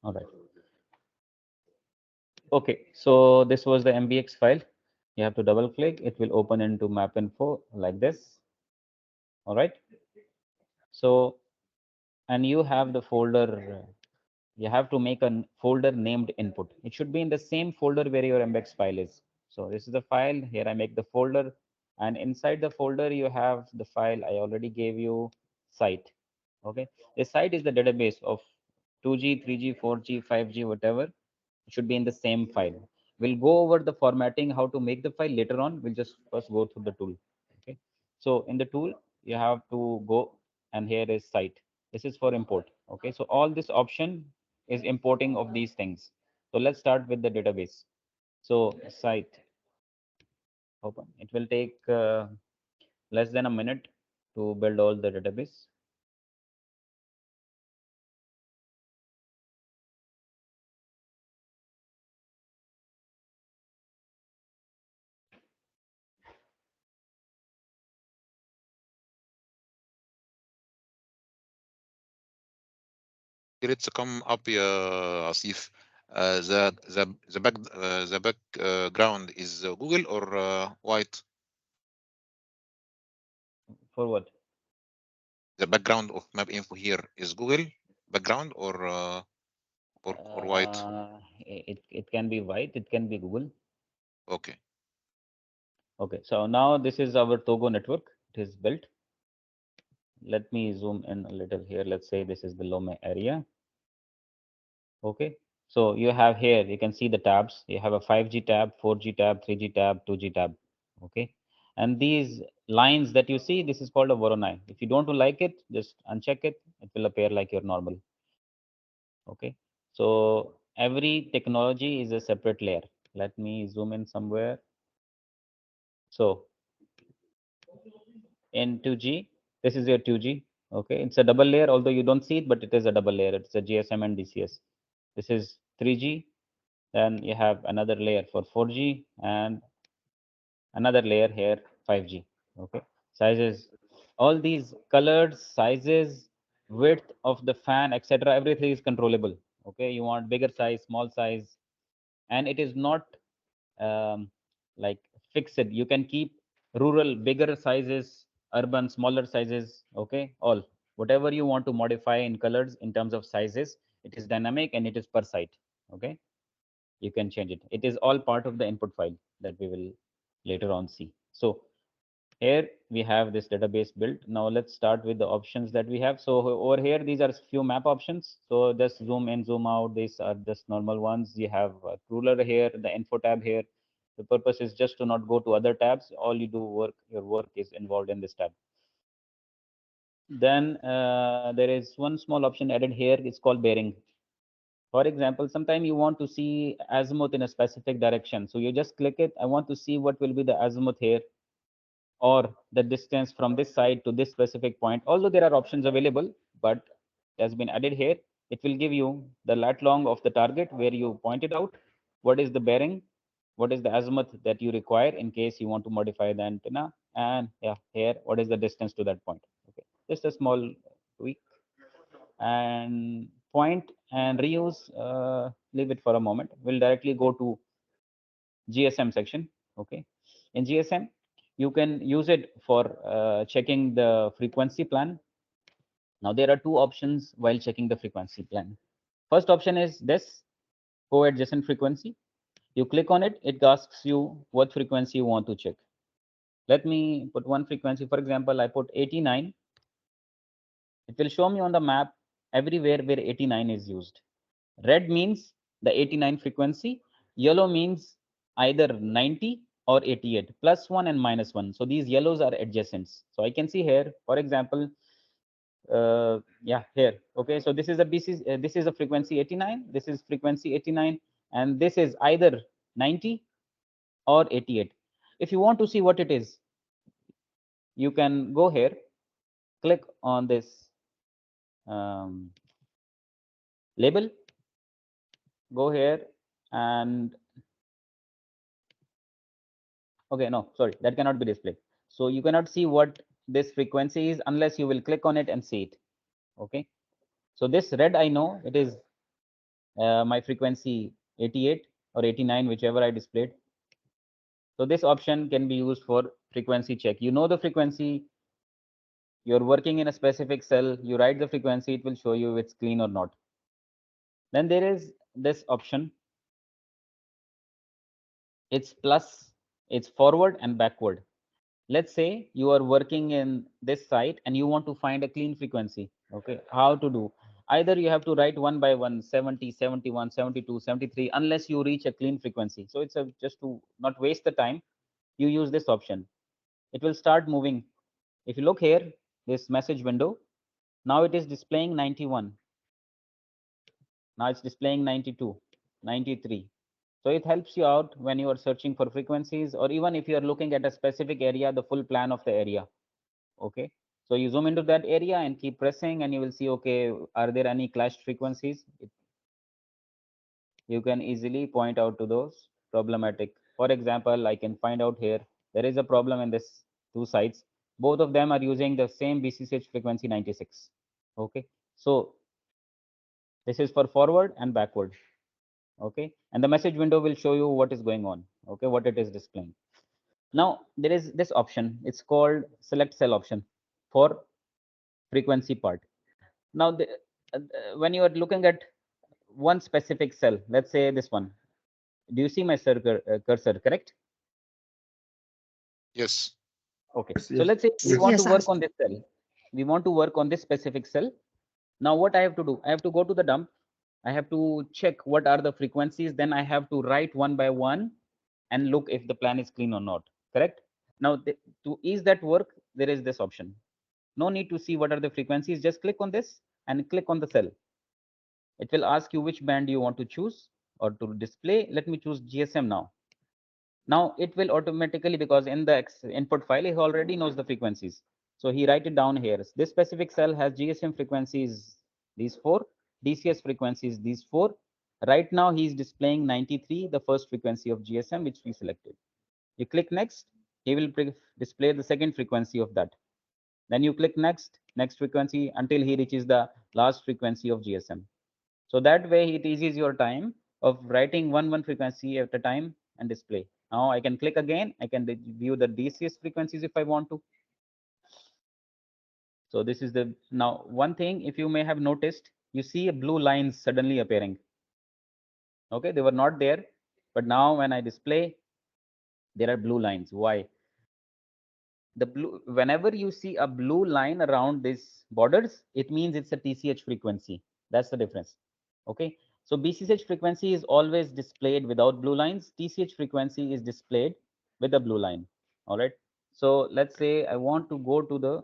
All right. Okay, so this was the MBX file. You have to double click. It will open into Mapinfo like this. All right. So, and you have the folder. You have to make a folder named input. It should be in the same folder where your MBX file is. So this is the file. Here I make the folder, and inside the folder you have the file I already gave you, site. Okay, the site is the database of 2G, 3G, 4G, 5G, whatever. It should be in the same file. We'll go over the formatting, how to make the file later on. We'll just first go through the tool. Okay, so in the tool you have to go, and here is site. This is for import. Okay, so all this option is importing of these things. So let's start with the database. So site, open. It will take less than a minute to build all the database. Let's come up, Asif. The background is Google or white? For what? The background of map info here is Google background or white? It can be white, it can be Google. Okay. Okay, so now this is our Togo network. It is built. Let me zoom in a little here. Let's say this is the Lome area. Okay, so you have here, you can see the tabs. You have a 5G tab, 4G tab, 3G tab, 2G tab. Okay, and these lines that you see, this is called a Voronoi. If you don't like it, just uncheck it. It will appear like your normal. Okay, so every technology is a separate layer. Let me zoom in somewhere. So in 2G, this is your 2G. Okay, it's a double layer, although you don't see it, but it is a double layer. It's a GSM and DCS. This is 3G. Then you have another layer for 4G and another layer here 5G. Okay, sizes, all these colors, sizes, width of the fan, etc. Everything is controllable. Okay, you want bigger size, small size, and it is not like fixed. You can keep rural bigger sizes, urban smaller sizes. Okay, all whatever you want to modify in colors in terms of sizes, it is dynamic and it is per site. Okay, you can change it. It is all part of the input file that we will later on see. So here we have this database built. Now let's start with the options that we have. So over here, these are few map options. So just zoom in, zoom out. These are just normal ones. You have a ruler here, the info tab here. The purpose is just to not go to other tabs. All you do work, your work is involved in this tab. Then there is one small option added here. It's called bearing. For example, sometime you want to see azimuth in a specific direction. So you just click it. I want to see what will be the azimuth here, or the distance from this side to this specific point. Although there are options available, but has been added here. It will give you the lat long of the target where you pointed out. What is the bearing? What is the azimuth that you require in case you want to modify the antenna? And yeah, here, what is the distance to that point? Okay, just a small tweak. And point and reuse, leave it for a moment. We'll directly go to GSM section. Okay, in GSM you can use it for checking the frequency plan. Now there are two options while checking the frequency plan. First option is this coadjacent frequency. You click on it, it asks you what frequency you want to check. Let me put one frequency. For example, I put 89. It will show me on the map everywhere where 89 is used. Red means the 89 frequency. Yellow means either 90 or 88, plus 1 and minus 1. So these yellows are adjacents. So I can see here, for example, yeah, here. Okay, so this is a BC, this is a frequency 89. This is frequency 89, and this is either 90 or 88. If you want to see what it is, you can go here, click on this um, label, go here, and okay, no, sorry, that cannot be displayed. So you cannot see what this frequency is unless you will click on it and see it. Okay, so this red, I know it is my frequency 88 or 89, whichever I displayed. So this option can be used for frequency check. You know the frequency, you're working in a specific cell, you write the frequency, it will show you if it's clean or not. Then there is this option. It's plus, it's forward and backward. Let's say you are working in this site and you want to find a clean frequency. Okay, how to do? Either you have to write one by one, 70, 71, 72, 73, unless you reach a clean frequency. So it's a, just to not waste the time, you use this option. It will start moving. If you look here, this message window, now it is displaying 91. Now it's displaying 92, 93. So it helps you out when you are searching for frequencies, or even if you are looking at a specific area, the full plan of the area. Okay. So you zoom into that area and keep pressing and you will see, okay, are there any clashed frequencies? You can easily point out to those problematic. For example, I can find out here, there is a problem in this two sites. Both of them are using the same BCCH frequency 96. Okay. So this is for forward and backward. Okay. And the message window will show you what is going on. Okay. What it is displaying. Now there is this option. It's called select cell option for frequency part. Now, when you are looking at one specific cell, let's say this one, do you see my cursor, correct? Yes. Okay. Yes, So yes, let's say we yes. want to work on this cell. We want to work on this specific cell. Now, what I have to do? I have to go to the dump. I have to check what are the frequencies. Then I have to write one by one and look if the plan is clean or not. Correct? Now, to ease that work, there is this option. No need to see what are the frequencies. Just click on this and click on the cell. It will ask you which band you want to choose or to display. Let me choose GSM now. Now it will automatically, because in the input file, he already knows the frequencies. So he write it down here. This specific cell has GSM frequencies, these four, DCS frequencies, these four. Right now he's displaying 93, the first frequency of GSM, which we selected. You click next, he will display the second frequency of that. Then you click next frequency until he reaches the last frequency of GSM. So that way it eases your time of writing one frequency at a time and display. Now I can click again. I can view the DCS frequencies if I want to. So this is the, now one thing, if you may have noticed, you see a blue lines suddenly appearing. Okay, they were not there, but now when I display, there are blue lines. Why? The blue, whenever you see a blue line around these borders, it means it's a TCH frequency. That's the difference. Okay. So BCH frequency is always displayed without blue lines. TCH frequency is displayed with a blue line. All right. So let's say I want to go to the,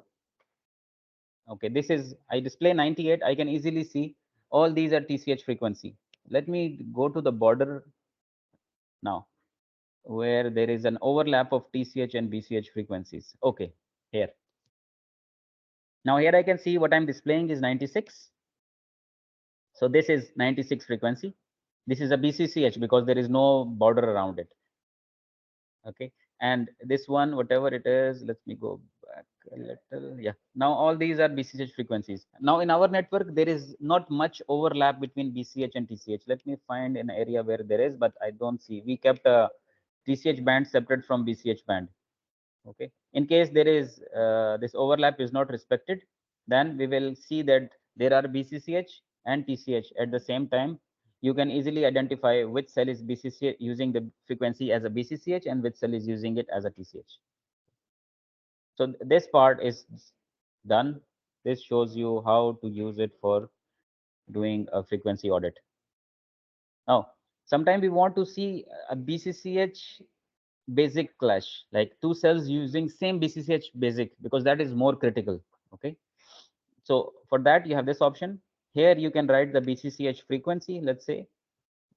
okay, this is, I display 98. I can easily see all these are TCH frequency. Let me go to the border now, where there is an overlap of TCH and BCH frequencies. Okay, here. Now here I can see what I'm displaying is 96. So this is 96 frequency. This is a BCCH because there is no border around it. Okay. And this one, whatever it is, let me go back a little. Yeah. Now all these are BCH frequencies. Now in our network, there is not much overlap between BCH and TCH. Let me find an area where there is, but I don't see. We kept a TCH band separate from BCH band. Okay. In case there is this overlap is not respected, then we will see that there are BCCH and TCH at the same time. You can easily identify which cell is BCCH using the frequency as a BCCH and which cell is using it as a TCH. So this part is done. This shows you how to use it for doing a frequency audit. Now, sometimes we want to see a BCCH basic clash, like two cells using same BCCH basic, because that is more critical. Okay. So for that, you have this option. Here you can write the BCCH frequency, let's say,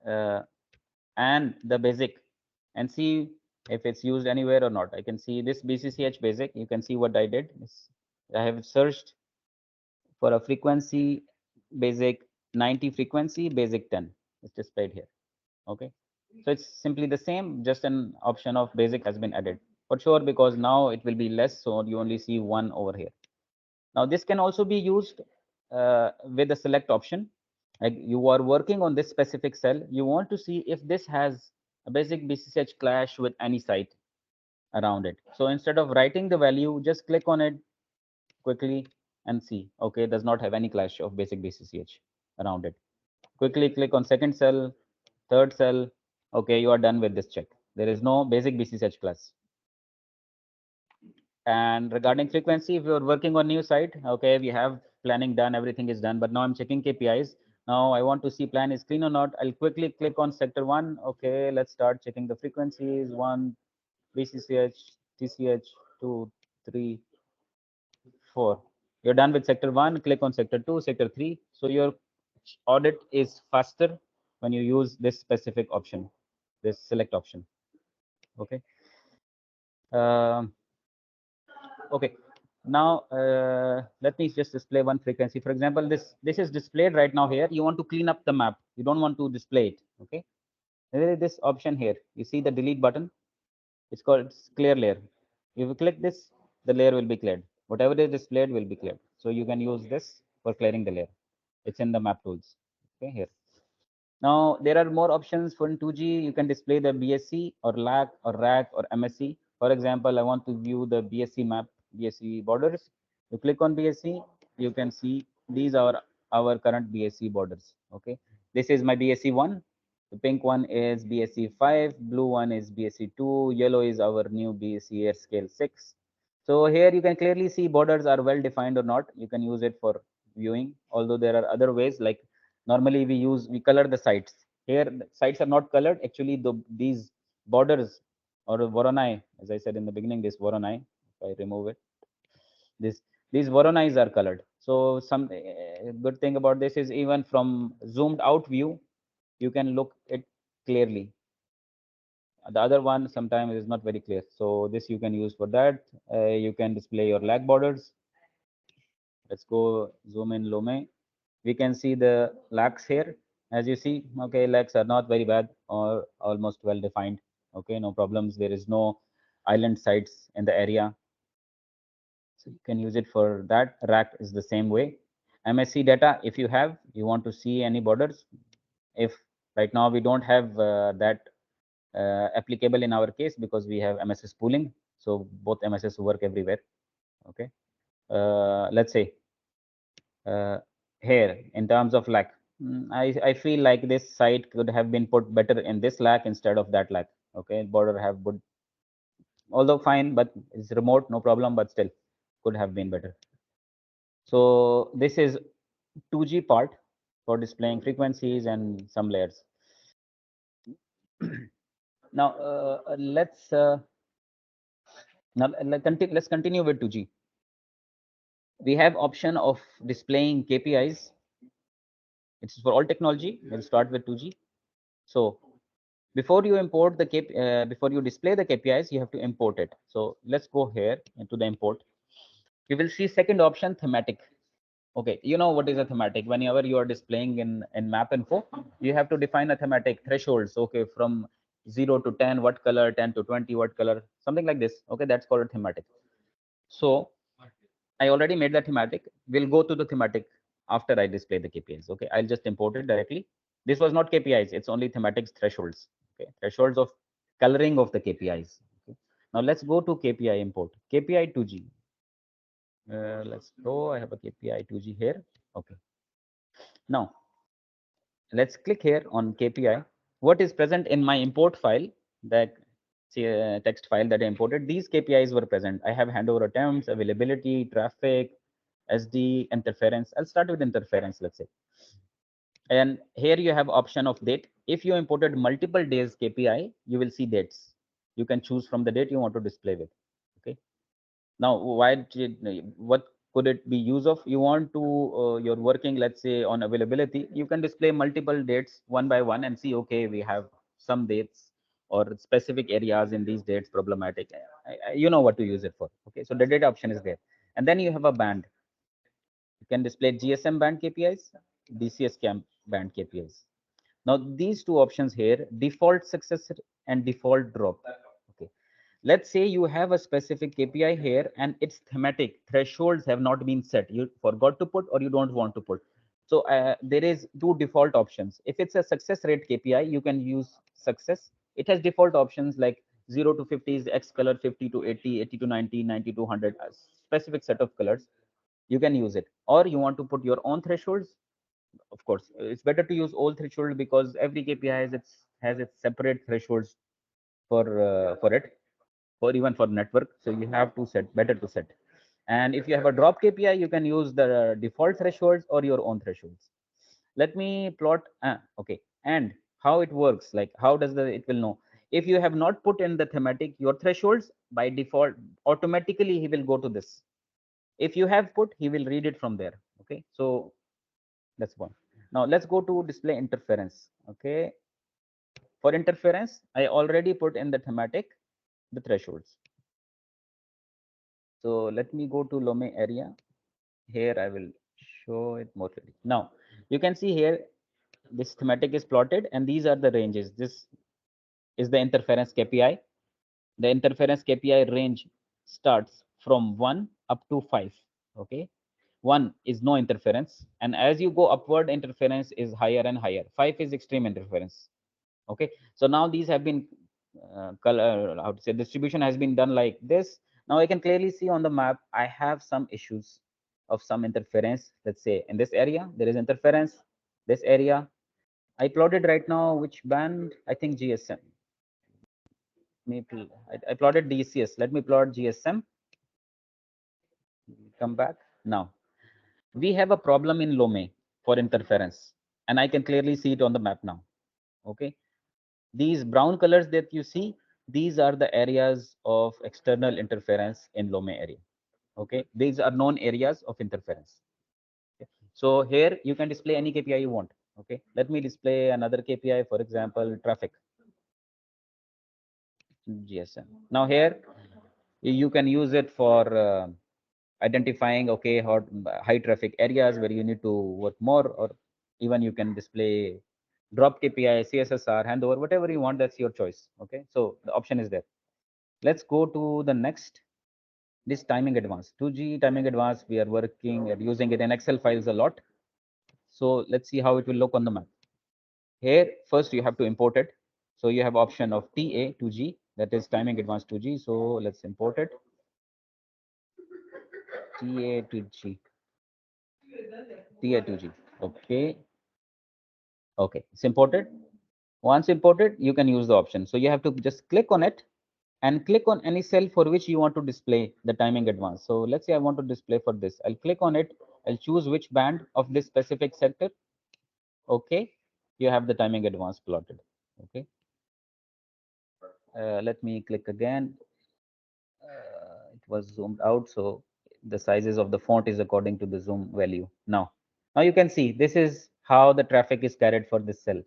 uh, and the basic, and see if it's used anywhere or not. I can see this BCCH basic. You can see what I did. I have searched for a frequency basic 90 frequency basic 10. It's displayed here. Okay. So it's simply the same, just an option of basic has been added for sure, because now it will be less, so you only see one over here. Now this can also be used with the select option. Like you are working on this specific cell, you want to see if this has a basic BCCH clash with any site around it. So instead of writing the value, just click on it quickly and see, okay, it does not have any clash of basic BCCH around it. Quickly click on second cell, third cell. Okay, you are done with this check. There is no basic BCCH class. And regarding frequency, if you're working on new site, okay, we have planning done, everything is done, but now I'm checking KPIs. Now I want to see plan is clean or not. I'll quickly click on sector one. Okay, let's start checking the frequencies. One, BCCH, TCH, two, three, four. You're done with sector one. Click on sector two, sector three. So your audit is faster when you use this specific option, this select option. Okay. Um, Okay. Now let me just display one frequency. For example, this is displayed right now here. You want to clean up the map. You don't want to display it. Okay. There is this option here. You see the delete button. It's called clear layer. If you click this, the layer will be cleared. Whatever is displayed will be cleared. So you can use this for clearing the layer. It's in the map tools. Okay, here. Now there are more options for 2G. You can display the BSC or LAC or RAC or MSC. For example, I want to view the BSC map, BSC borders. You click on BSC, you can see these are our current BSC borders. Okay, this is my BSC one. The pink one is BSC 5, blue one is BSC 2, yellow is our new BSC scale 6. So here you can clearly see borders are well defined or not. You can use it for viewing, although there are other ways like normally we color the sites. Here the sites are not colored. Actually, these borders or Voronoi, as I said in the beginning, this Voronoi, if I remove it, this these Voronais are colored. So some good thing about this is even from zoomed out view, you can look it clearly. The other one sometimes is not very clear. So this you can use for that. You can display your lag borders. Let's go zoom in Lome. We can see the lags here. As you see, okay, lags are not very bad or almost well defined. Okay, no problems. There is no island sites in the area. So you can use it for that. Rack is the same way. MSC data, if you want to see any borders. If right now we don't have that applicable in our case because we have MSS pooling. So both MSS work everywhere. Okay. Let's say here in terms of lack, I feel like this site could have been put better in this lack instead of that lack. Okay, border have good, although fine, but it's remote, no problem, but still could have been better. So this is 2G part for displaying frequencies and some layers. Now let's continue with 2G. We have option of displaying KPIs. It's for all technology. We'll start with 2G. So before you import the before you display the KPIs, you have to import it. So let's go here into the import. You will see second option, thematic. Okay, you know what is a thematic. Whenever you are displaying in Mapinfo, you have to define a thematic thresholds. Okay, from 0 to 10, what color, 10 to 20, what color, something like this. Okay, that's called a thematic. So I already made the thematic. We'll go to the thematic after I display the KPIs. Okay, I'll just import it directly. This was not KPIs, it's only thematics thresholds. Okay, thresholds of coloring of the KPIs. Okay. Now let's go to KPI import. KPI 2G. Let's go. I have a KPI 2G here. Okay. Now let's click here on KPI. What is present in my import file, that text file that I imported, these KPIs were present. I have handover attempts, availability, traffic, SD, interference. I'll start with interference, let's say. And here you have option of date. If you imported multiple days KPI, you will see dates. You can choose from the date you want to display with. Okay. Now, what could it be use of? You want to you're working, let's say, on availability. You can display multiple dates one by one and see. Okay, we have some dates or specific areas in these dates problematic. You know what to use it for. Okay, so the data option is there, and then you have a band. You can display GSM band KPIs, DCS camp band KPIs. Now these two options here, default success and default drop. Okay. Let's say you have a specific KPI here and its thematic thresholds have not been set. You forgot to put or you don't want to put. So there is two default options. If it's a success rate KPI, you can use success. It has default options like 0 to 50 is X color, 50 to 80, 80 to 90, 90 to 100, a specific set of colors. You can use it. Or you want to put your own thresholds. Of course, it's better to use all threshold because every KPI has its separate thresholds for it, or even for network. So you have to set better to set. And if you have a drop KPI, you can use the default thresholds or your own thresholds. Let me plot. Okay, and how it works, like how does the it will know if you have not put in the thematic your thresholds by default, automatically he will go to this. If you have put, he will read it from there. Okay, so that's one. Now let's go to display interference. Okay, for interference I already put in the thematic the thresholds. So let me go to Lome area. Here I will show it more clearly. Now you can see here this thematic is plotted and these are the ranges. This is the interference KPI. The interference KPI range starts from 1 up to 5. Okay, 1 is no interference, and as you go upward, interference is higher and higher. 5 is extreme interference. Okay, so now these have been color, how to say, distribution has been done like this. Now I can clearly see on the map I have some issues of some interference. Let's say in this area there is interference. This area I plotted right now which band, I think GSM. Maybe I plotted DCS. Let me plot GSM. Come back. Now we have a problem in Lome for interference, and I can clearly see it on the map now. Okay, these brown colors that you see, these are the areas of external interference in Lome area. Okay, these are known areas of interference. Okay. So here you can display any KPI you want. Okay, let me display another KPI, for example, traffic. GSM. Now here you can use it for identifying okay high traffic areas where you need to work more, or even you can display drop KPI, CSSR, handover, whatever you want. That's your choice. Okay, so the option is there. Let's go to the next. This timing advance 2G timing advance, we are working and using it in Excel files a lot. So let's see how it will look on the map. Here first you have to import it. So you have option of TA 2G, that is timing advance 2G. So let's import it. TA 2G, TA 2G. Okay, okay, it's imported. Once imported, you can use the option. So you have to just click on it and click on any cell for which you want to display the timing advance. So let's say I want to display for this. I'll click on it. I'll choose which band of this specific sector. Okay, you have the timing advance plotted. Okay, let me click again. It was zoomed out, so the sizes of the font is according to the zoom value. Now you can see this is how the traffic is carried for this cell.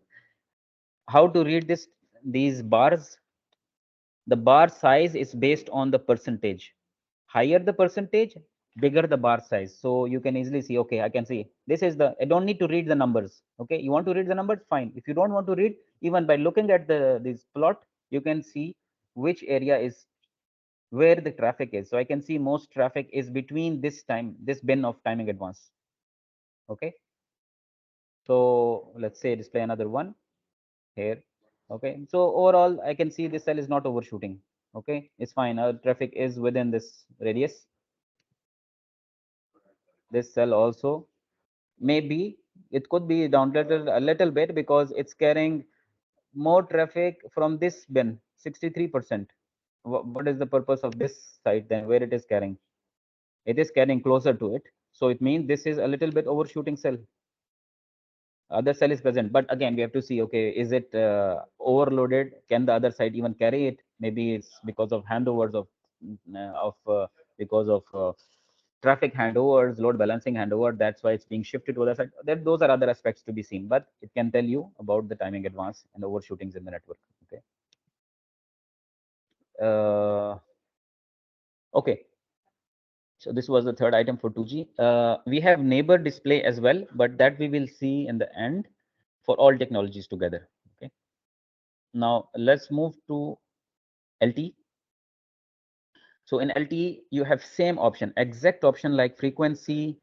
How to read this? These bars, the bar size is based on the percentage. Higher the percentage, bigger the bar size. So you can easily see, okay, I can see this is the, I don't need to read the numbers. Okay, you want to read the numbers, fine. If you don't want to read, even by looking at this plot, you can see which area is where the traffic is. So I can see most traffic is between this bin of timing advance. Okay, so let's say display another one here. Okay, so overall I can see this cell is not overshooting. Okay, it's fine. Our traffic is within this radius. This cell also, maybe it could be down a little bit because it's carrying more traffic from this bin, 63%. What is the purpose of this site then, where it is carrying? It is carrying closer to it, so it means this is a little bit overshooting cell. Other cell is present, but again we have to see, okay, is it overloaded? Can the other side even carry it? Maybe it's because of handovers because of traffic handovers, load balancing handover, that's why it's being shifted to the other side. Those are other aspects to be seen, but it can tell you about the timing advance and overshootings in the network. Okay, okay, so this was the third item for 2G. We have neighbor display as well, but that we will see in the end for all technologies together. Okay, now let's move to LTE. So in LTE, you have same option, exact option like frequency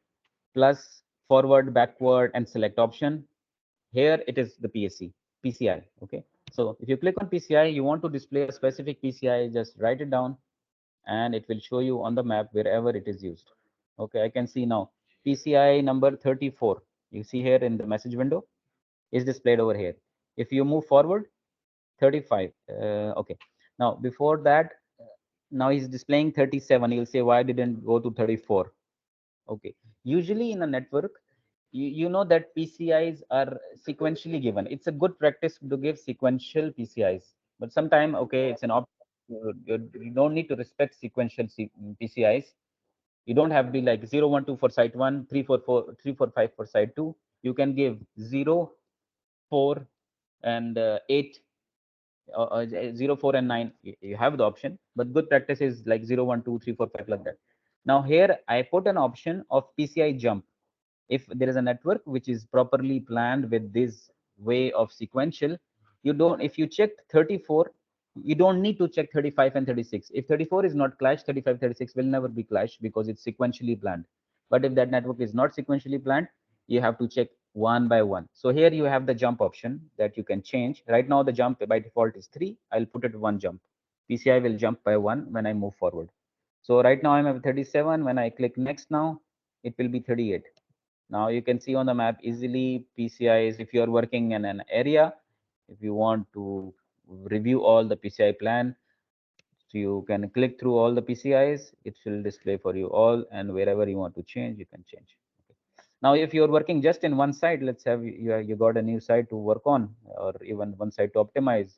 plus forward, backward, and select option. Here it is the PCI. Okay. So if you click on PCI, you want to display a specific PCI, just write it down and it will show you on the map wherever it is used. Okay, I can see now PCI number 34. You see here in the message window is displayed over here. If you move forward, 35. Okay. Now before that, now he's displaying 37. You'll say, why didn't go to 34? Okay. Usually in a network, you know that PCIs are sequentially given. It's a good practice to give sequential PCIs, but sometime, okay, it's an option. You don't need to respect sequential PCIs. You don't have to be like 0, 1, 2 for site 1, 3, 4, 4, 3, 4, 5 for site 2. You can give 0, 4, and 8, 0, 4, and 9. You have the option, but good practice is like 0, 1, 2, 3, 4, 5 like that. Now here I put an option of PCI jump. If there is a network which is properly planned with this way of sequential, you don't, if you check 34, you don't need to check 35 and 36. If 34 is not clashed, 35, 36 will never be clashed because it's sequentially planned. But if that network is not sequentially planned, you have to check one by one. So here you have the jump option that you can change. Right now the jump by default is 3. I'll put it 1 jump. PCI will jump by 1 when I move forward. So right now I'm at 37. When I click next now, it will be 38. Now you can see on the map easily PCIs. If you are working in an area, if you want to review all the PCI plan, so you can click through all the PCIs, it will display for you all, and wherever you want to change, you can change. Okay. Now, if you're working just in one site, let's have you got a new site to work on, or even one site to optimize,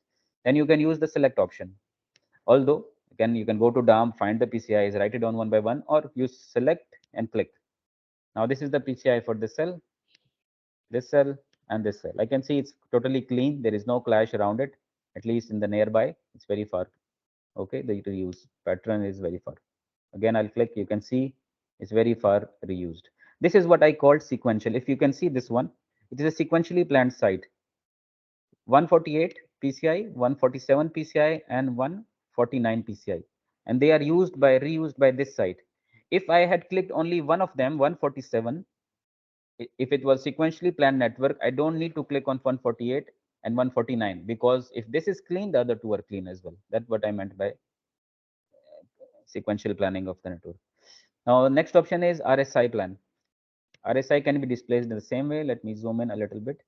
then you can use the select option. Although you can go to DOM, find the PCIs, write it down one by one, or you select and click. Now this is the PCI for this cell, this cell, and this cell. I can see it's totally clean. There is no clash around it, at least in the nearby. It's very far. Okay, the reuse pattern is very far. Again, I'll click. You can see it's very far reused. This is what I called sequential. If you can see this one, it is a sequentially planned site. 148 PCI, 147 PCI, and 149 PCI. And they are reused by this site. If I had clicked only one of them, 147, if it was sequentially planned network, I don't need to click on 148 and 149, because if this is clean, the other two are clean as well. That's what I meant by sequential planning of the network. Now, next option is RSI plan. RSI can be displayed in the same way. Let me zoom in a little bit.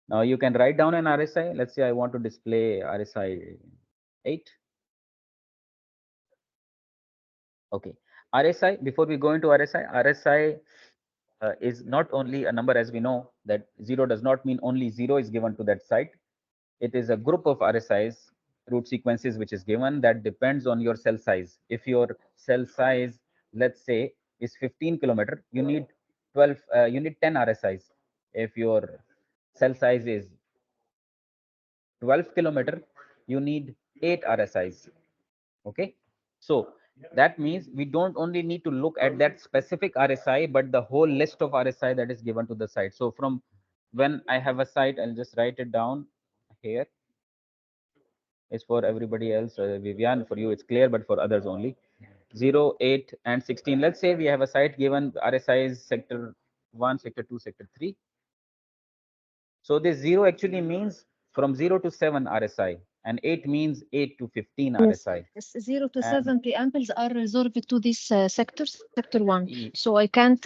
Now you can write down an RSI. Let's say I want to display RSI 8. Okay. RSI, before we go into RSI is not only a number, as we know that 0 does not mean only 0 is given to that site. It is a group of RSIs, root sequences, which is given that depends on your cell size. If your cell size, let's say, is 15 kilometer, you need 10 RSIs. If your cell size is 12 kilometer, you need 8 RSIs. Okay. So that means we don't only need to look at that specific RSI, but the whole list of RSI that is given to the site. So from when I have a site, I'll just write it down here. Is for everybody else. Vivian, for you it's clear, but for others only. 0, 8, and 16. Let's say we have a site given RSI is sector 1, sector 2, sector 3. So this 0 actually means from 0 to 7 RSI, and 8 means 8 to 15 Yes, RSI. yes, 0 to And 7 preamples are reserved to this sector 1. So I can't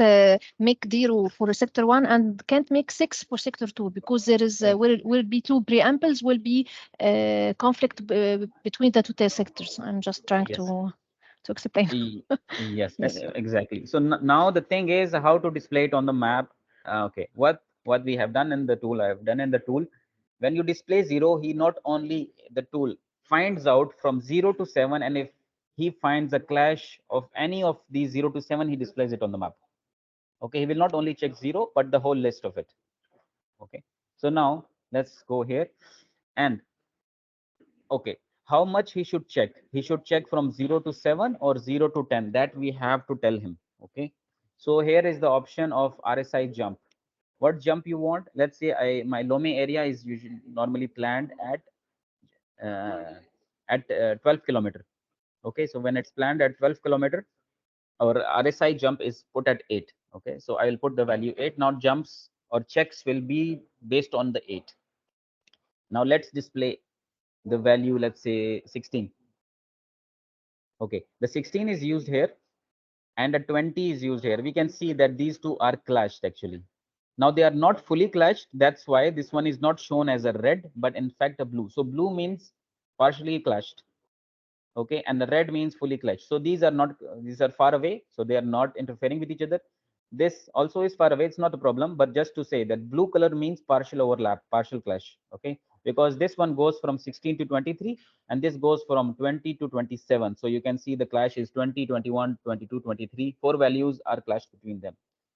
make 0 for sector 1 and can't make 6 for sector 2, because there is will be 2 preamples, will be conflict between the two sectors. I'm just trying yes. to explain. Yes, exactly. So now the thing is how to display it on the map. Okay, what we have done in the tool, I have done in the tool. When you display 0, he not only the tool finds out from 0 to 7, and if he finds a clash of any of these 0 to 7, he displays it on the map. Okay, he will not only check 0, but the whole list of it. Okay, so now let's go here. And okay, how much he should check? He should check from 0 to 7 or 0 to 10. That we have to tell him. Okay, so here is the option of RSI jump. What jump you want? Let's say my Lome area is usually normally planned uh, at 12 kilometer. Okay, so when it's planned at 12 kilometer, our RSI jump is put at 8. Okay, so I will put the value 8. Now jumps or checks will be based on the 8. Now let's display the value, let's say 16. Okay, the 16 is used here and the 20 is used here. We can see that these two are clashed actually. Now they are not fully clashed. That's why this one is not shown as a red, but in fact a blue. So blue means partially clashed. Okay, and the red means fully clashed. So these are not, these are far away, so they are not interfering with each other. This also is far away, it's not a problem, but just to say that blue color means partial overlap, partial clash. Okay, because this one goes from 16 to 23 and this goes from 20 to 27. So you can see the clash is 20, 21, 22, 23. Four values are clashed between them.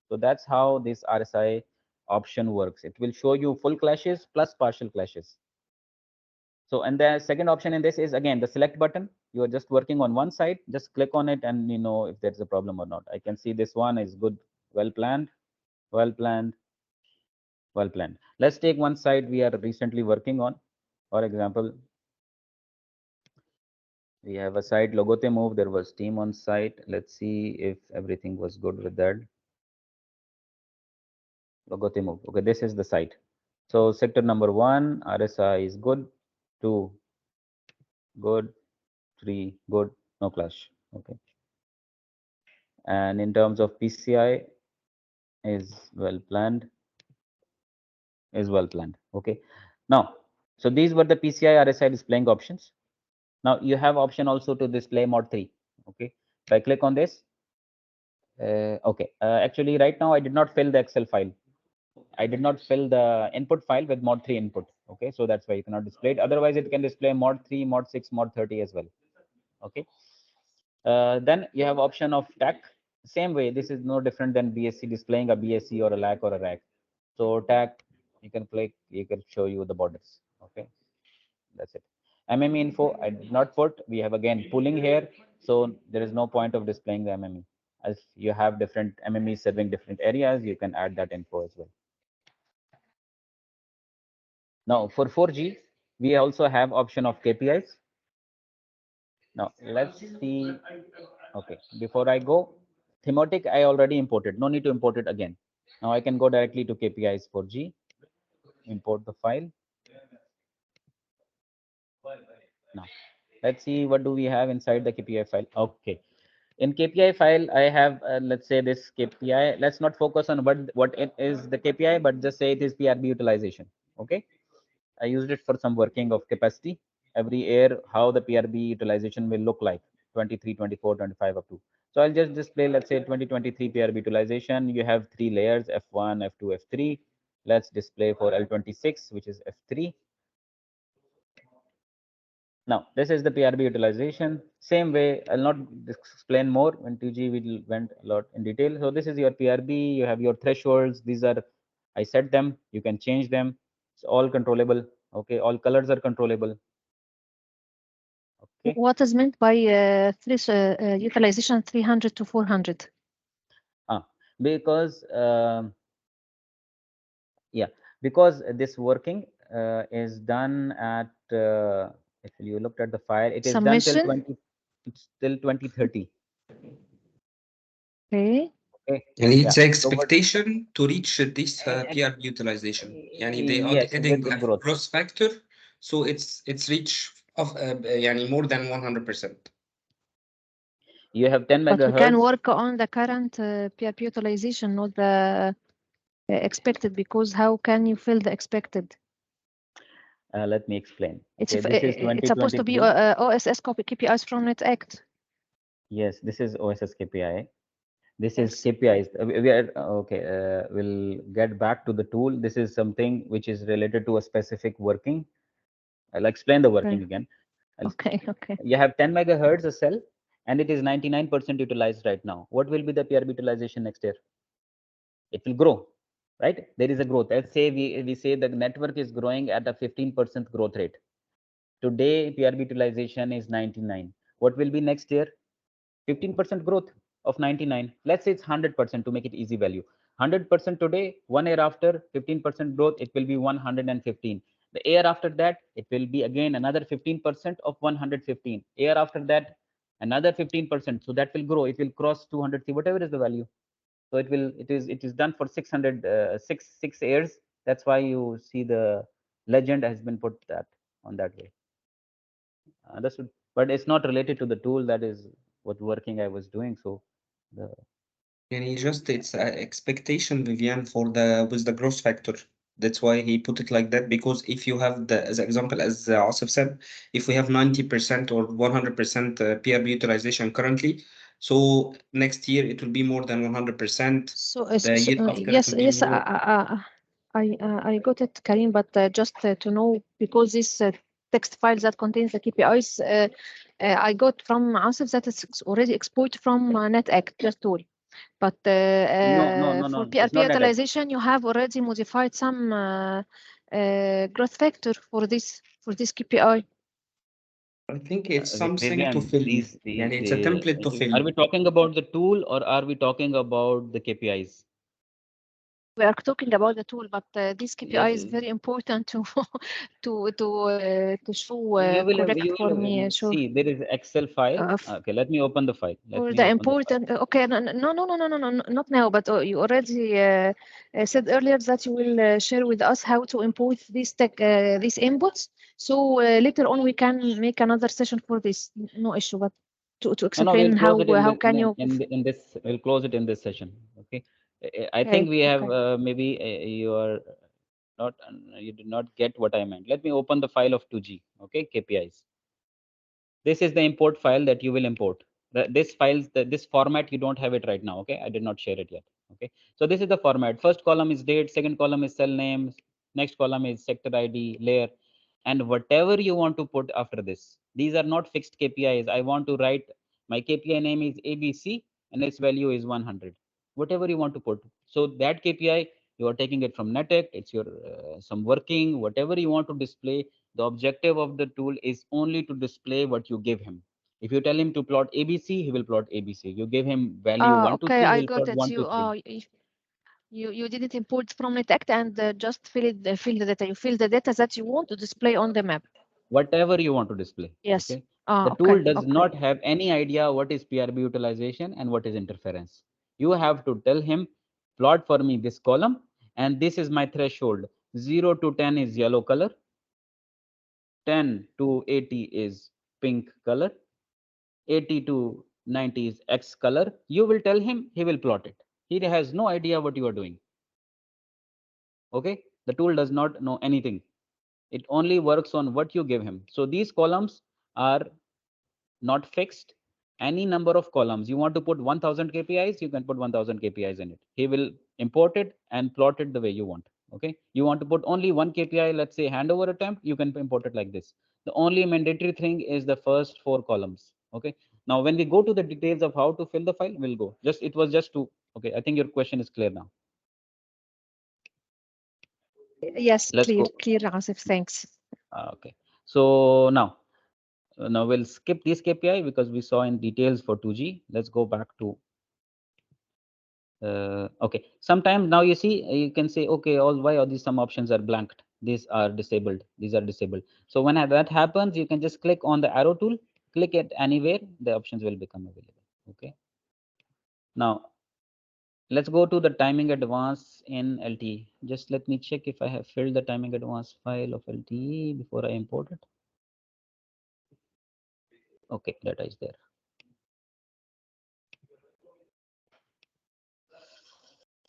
So that's how this RSI option works. It will show you full clashes plus partial clashes. So, and the second option in this is again the select button. You are just working on one side, just click on it and you know if there's a problem or not. I can see this one is good, well planned, well planned, well planned. Let's take one side we are recently working on. For example, we have a site Logote move. There was team on site. Let's see if everything was good with that. Logote move. Okay, this is the site. So sector number 1, RSI is good, 2, good, 3, good, no clash. Okay. And in terms of PCI, is well planned, is well planned. Okay, now so these were the PCI RSI displaying options. Now you have option also to display mod 3. Okay, if I click on this, okay, actually right now I did not fill the Excel file. I did not fill the input file with mod 3 input. Okay, so that's why you cannot display it. Otherwise it can display mod 3, mod 6, mod 30 as well. Okay, then you have option of TAC. Same way, this is no different than BSC displaying a BSC or a LAC or a RAC. So TAC, you can click, you can show you the borders. Okay, that's it. MME info, I did not put. We have again pooling here, so there is no point of displaying the MME. As you have different MMEs serving different areas, you can add that info as well. Now for 4G, we also have option of KPIs. Now let's see. Okay, before I go, thematic I already imported. No need to import it again. Now I can go directly to KPIs for G. Import the file. Now let's see what do we have inside the KPI file. Okay, in KPI file I have let's say this KPI. Let's not focus on what it is the KPI, but just say it is PRB utilization. Okay, I used it for some working of capacity every year, how the PRB utilization will look like 23, 24, 25 up to. So I'll just display, let's say 2023 PRB utilization. You have three layers, F1, F2, F3. Let's display for L26, which is F3. Now, this is the PRB utilization. Same way, I'll not explain more. When 2G, we went a lot in detail. So this is your PRB. You have your thresholds. These are, I set them. You can change them. It's all controllable. Okay, all colors are controllable. Okay. What is meant by utilization 300 to 400? Because yeah, because this working is done at if you looked at the file, it is done till Submission. 20, it's till 2030. Okay. Okay. And Yeah. it's So what? expectation to reach this PRB utilization. يعني they are Yes, adding with a growth. growth factor, so it's reach of يعني more than 100%. You have 10 But we can megahertz. work on the current PRP utilization, not the expected, because how can you fill the expected? Let me explain. It's Okay, this is it's supposed to be 2023. OSS copy KPIs from Net Act. Yes, this is OSS KPI. This is Yes. KPIs. We are okay. We'll get back to the tool. This is something which is related to a specific working. I'll explain the working again. Okay. Okay. You have 10 megahertz a cell, and it is 99% utilized right now. What will be the PRB utilization next year? It will grow, right? There is a growth. Let's say we say the network is growing at a 15% growth rate. Today, PRB utilization is 99. What will be next year? 15% growth of 99. Let's say it's 100% to make it easy value. 100% today, 1 year after, 15% growth, it will be 115. The year after that, it will be again another 15% of 115. Year after that, another 15%. So that will grow. It will cross 200, whatever is the value. So it is done for 600 six years. That's why you see the legend has been put that on that way. Understood. But it's not related to the tool. That is what working I was doing. So the And just it's a expectation, Vivian, for the with the growth factor. That's why he put it like that, because if you have the as example, as Asif said, if we have 90% or 100% PRB utilization currently, so next year it will be more than 100%. So, The year after it yes, will be yes, more. I got it, Karim, but just to know, because this text file that contains the KPIs, I got from Asif that it's already exported from NetAct, the tool. But for no. It's PRP not that. utilization, you have already modified some growth factor for this KPI. I think it's something to Vivian, fill. these And it's a template to fill. are we talking about the tool or are we talking about the KPIs? We are talking about the tool, but this KPI Yes, is very important to to show correct you for will me. Sure. see there is Excel file. Okay, let me open the file. Let For me the open the file. important, okay, not now, but you already said earlier that you will share with us how to import these inputs. So later on we can make another session for this. No issue, but to No, explain we'll close it in how can you. in this. We'll close it in this session. Okay. I think Okay, we have okay. maybe you are not you did not get what I meant. Let me open the file of 2G. Okay, KPIs. This is the import file that you will import. This files this format you don't have it right now. Okay, I did not share it yet. Okay, so this is the format. First column is date, second column is cell names, next column is sector ID, layer, and whatever you want to put after this. These are not fixed KPIs. I want to write my KPI name is ABC and its value is 100. Whatever you want to put. So that KPI you are taking it from NetAct. It's your some working, whatever you want to display. The objective of the tool is only to display what you give him. If you tell him to plot ABC, he will plot ABC. You give him value 1 to Okay, 3, he I will got plot it. 1 to 3. You didn't import from NetAct and just fill the data. You fill the data that you want to display on the map. Whatever you want to display. Yes. Okay. The tool Okay, does okay. not have any idea what is PRB utilization and what is interference. You have to tell him, plot for me this column, and this is my threshold. 0 to 10 is yellow color, 10 to 80 is pink color, 80 to 90 is X color. You will tell him, he will plot it. He has no idea what you are doing. Okay. The tool does not know anything. It only works on what you give him. So these columns are not fixed. Any number of columns. You want to put 1000 KPIs, you can put 1000 KPIs in it. He will import it and plot it the way you want. Okay. You want to put only one KPI, let's say handover attempt, you can import it like this. The only mandatory thing is the first 4 columns. Okay. Now, when we go to the details of how to fill the file, we'll go. It was just to, okay. I think your question is clear now. Yes, Let's go. clear, Asif. Thanks. Okay. So now we'll skip this KPI because we saw in details for 2G. Let's go back to okay. Sometimes now you see you can say okay, why all these some options are blanked, these are disabled, so when that happens, you can just click on the arrow tool, click it anywhere, the options will become available. Okay, now let's go to the timing advance in LTE. Just let me check if I have filled the timing advance file of LTE before I import it. Okay, data is there.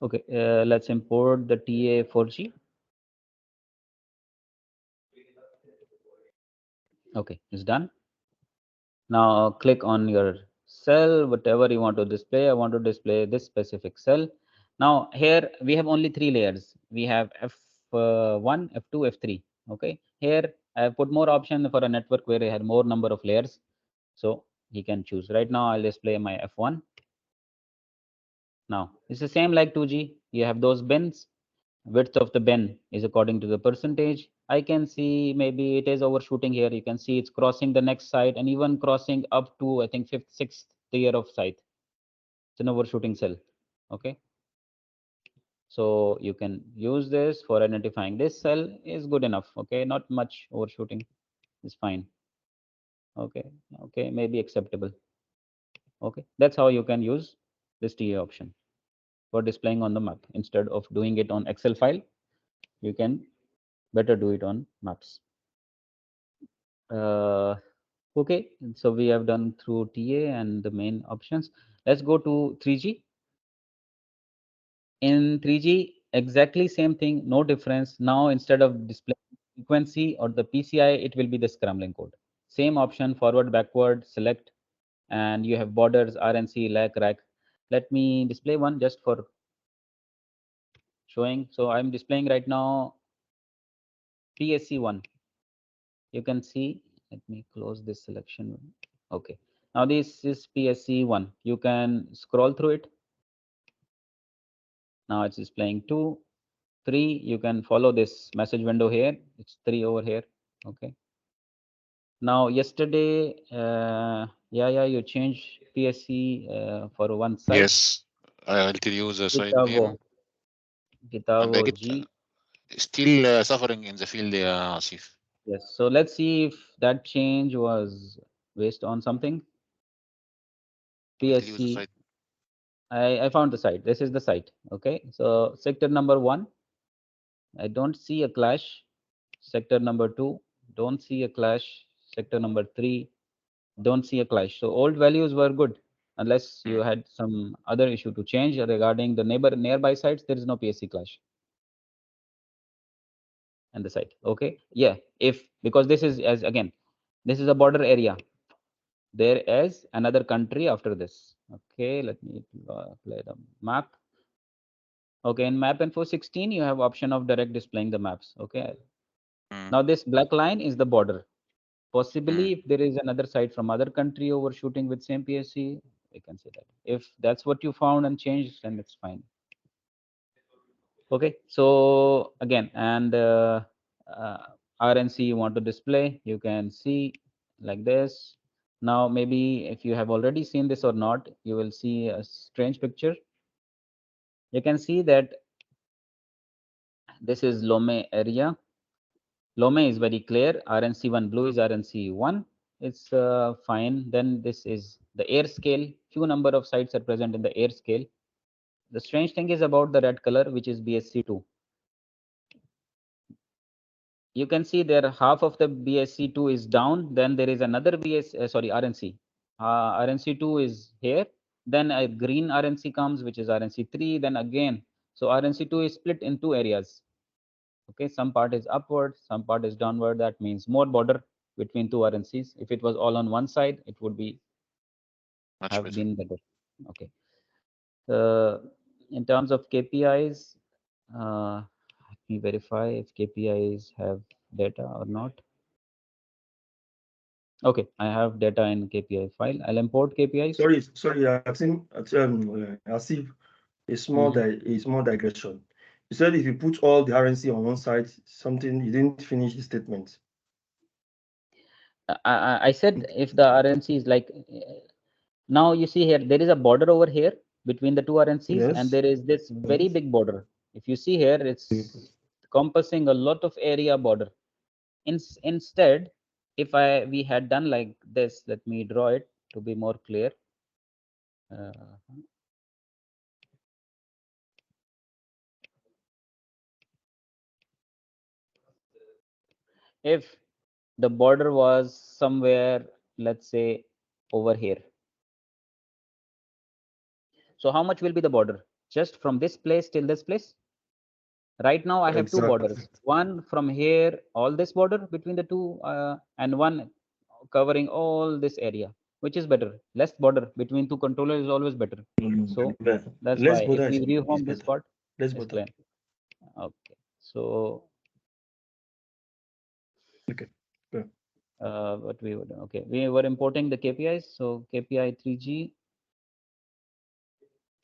Okay, let's import the TA 4G. Okay, it's done. Now click on your cell, whatever you want to display. I want to display this specific cell. Now here we have only 3 layers. We have F1, F2, F3. Okay, here I have put more option for a network where I had more number of layers. So he can choose. Right now I'll display my F1. Now it's the same like 2G. You have those bins. Width of the bin is according to the percentage. I can see maybe it is overshooting here. You can see it's crossing the next site and even crossing up to I think 5th, 6th tier of site. It's an overshooting cell. Okay. So you can use this for identifying this cell is good enough. Okay. Not much overshooting is fine. Okay. Okay. Maybe acceptable. Okay. That's how you can use this TA option. for displaying on the map. Instead of doing it on Excel file, you can better do it on maps. Okay, so we have done through TA and the main options. Let's go to 3G. In 3G, exactly same thing, no difference. Now instead of displaying frequency or the PCI, it will be the scrambling code. Same option, forward, backward, select, and you have borders, RNC, LAC, RAC. Let me display one just for showing. So I'm displaying right now PSC1. You can see, let me close this selection. Okay, now this is PSC1. You can scroll through it. Now it's displaying 2, 3. You can follow this message window here. It's 3 over here. Okay. Now yesterday, yeah, you change PSC for one site. Yes, I'll tell you the site Gitavo, name. Gitavo Get G. still suffering in the field, Asif. Yes. So let's see if that change was based on something. I will tell you the PSC. site. I found the site. This is the site. Okay. So sector number 1, I don't see a clash. Sector number 2, don't see a clash. Sector number 3, don't see a clash. So old values were good. Unless you Mm. had some other issue to change regarding the nearby sites, there is no PSC clash and the site. Okay. Yeah. If because this is as again, this is a border area. There is another country after this. Okay. Let me play the map. Okay. In Mapinfo 16, you have option of direct displaying the maps. Okay. Mm. Now this black line is the border. Possibly, Mm. if there is another site from other country overshooting with same PSC, we can say that. If that's what you found and changed, then it's fine. Okay, so again, and RNC you want to display, you can see like this. Now, maybe if you have already seen this or not, you will see a strange picture. You can see that this is Lome area. Lome is very clear. RNC1 blue is RNC1. It's fine. Then this is the air scale. Few number of sites are present in the air scale. The strange thing is about the red color, which is BSC2. You can see there half of the BSC2 is down. Then there is another RNC. RNC2 is here. Then a green RNC comes, which is RNC3. Then again, so RNC2 is split in 2 areas. Okay, some part is upward, some part is downward. That means more border between 2 RNCs. If it was all on one side, it would be Much have better. been better. Okay. In terms of KPIs, let me verify if KPIs have data or not. Okay, I have data in KPI file. I'll import KPIs. Sorry, I think Asif, a small digression. You said if you put all the RNC on one side, something you didn't finish the statement. I said if the RNC is like now you see here there is a border over here between the 2 RNCs and Yes. there is this very Yes. big border. If you see here, it's encompassing a lot of area border. Instead, if we had done like this, let me draw it to be more clear. Uh, if the border was somewhere, let's say over here, so how much will be the border just from this place till this place? Right now I have 2 Exactly. borders, one from here, all this border between the 2 and one covering all this area. Which is better? Less border between 2 controllers is always better. So that's why Less if border we is rehome this better. part, Less border. explain. Okay, so Okay. Yeah. what we would okay, we were importing the KPIs. So KPI 3G,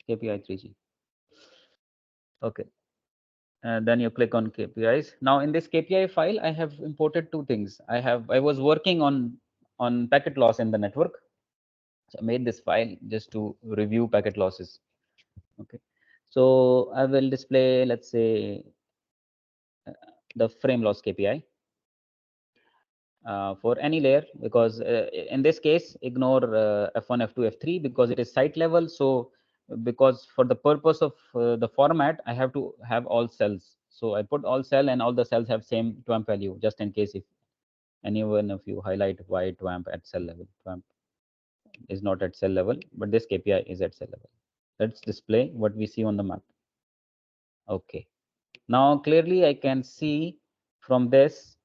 KPI 3G. Okay, and then you click on KPIs. Now in this KPI file, I have imported 2 things. I was working on packet loss in the network. So I made this file just to review packet losses. Okay, so I will display, let's say, the frame loss KPI for any layer, because in this case, ignore F1, F2, F3 because it is site level. So because for the purpose of the format, I have to have all cells. So I put all cell and all the cells have same twamp value, just in case if any one of you highlight why twamp at cell level. Twamp is not at cell level, but this KPI is at cell level. Let's display what we see on the map. Okay. Now clearly I can see from this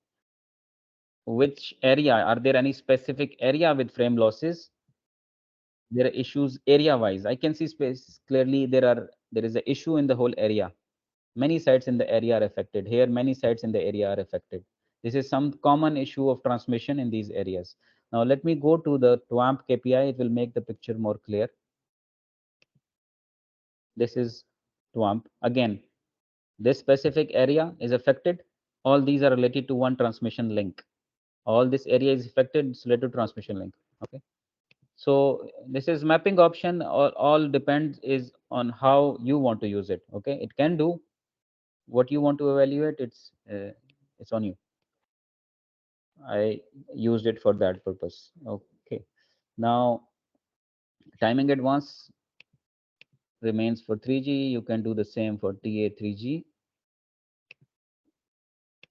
which area, are there any specific area with frame losses? There are issues area wise. I can see space clearly there is an issue in the whole area. Many sites in the area are affected. Here many sites in the area are affected. This is some common issue of transmission in these areas. Now let me go to the TWAMP KPI. It will make the picture more clear. This is TWAMP. Again, this specific area is affected. All these are related to one transmission link. All this area is affected, it's related to transmission link. Okay. So this is mapping option. All depends is on how you want to use it. Okay. It can do what you want to evaluate. It's on you. I used it for that purpose. Okay. Now timing advance remains for 3G. You can do the same for TA3G.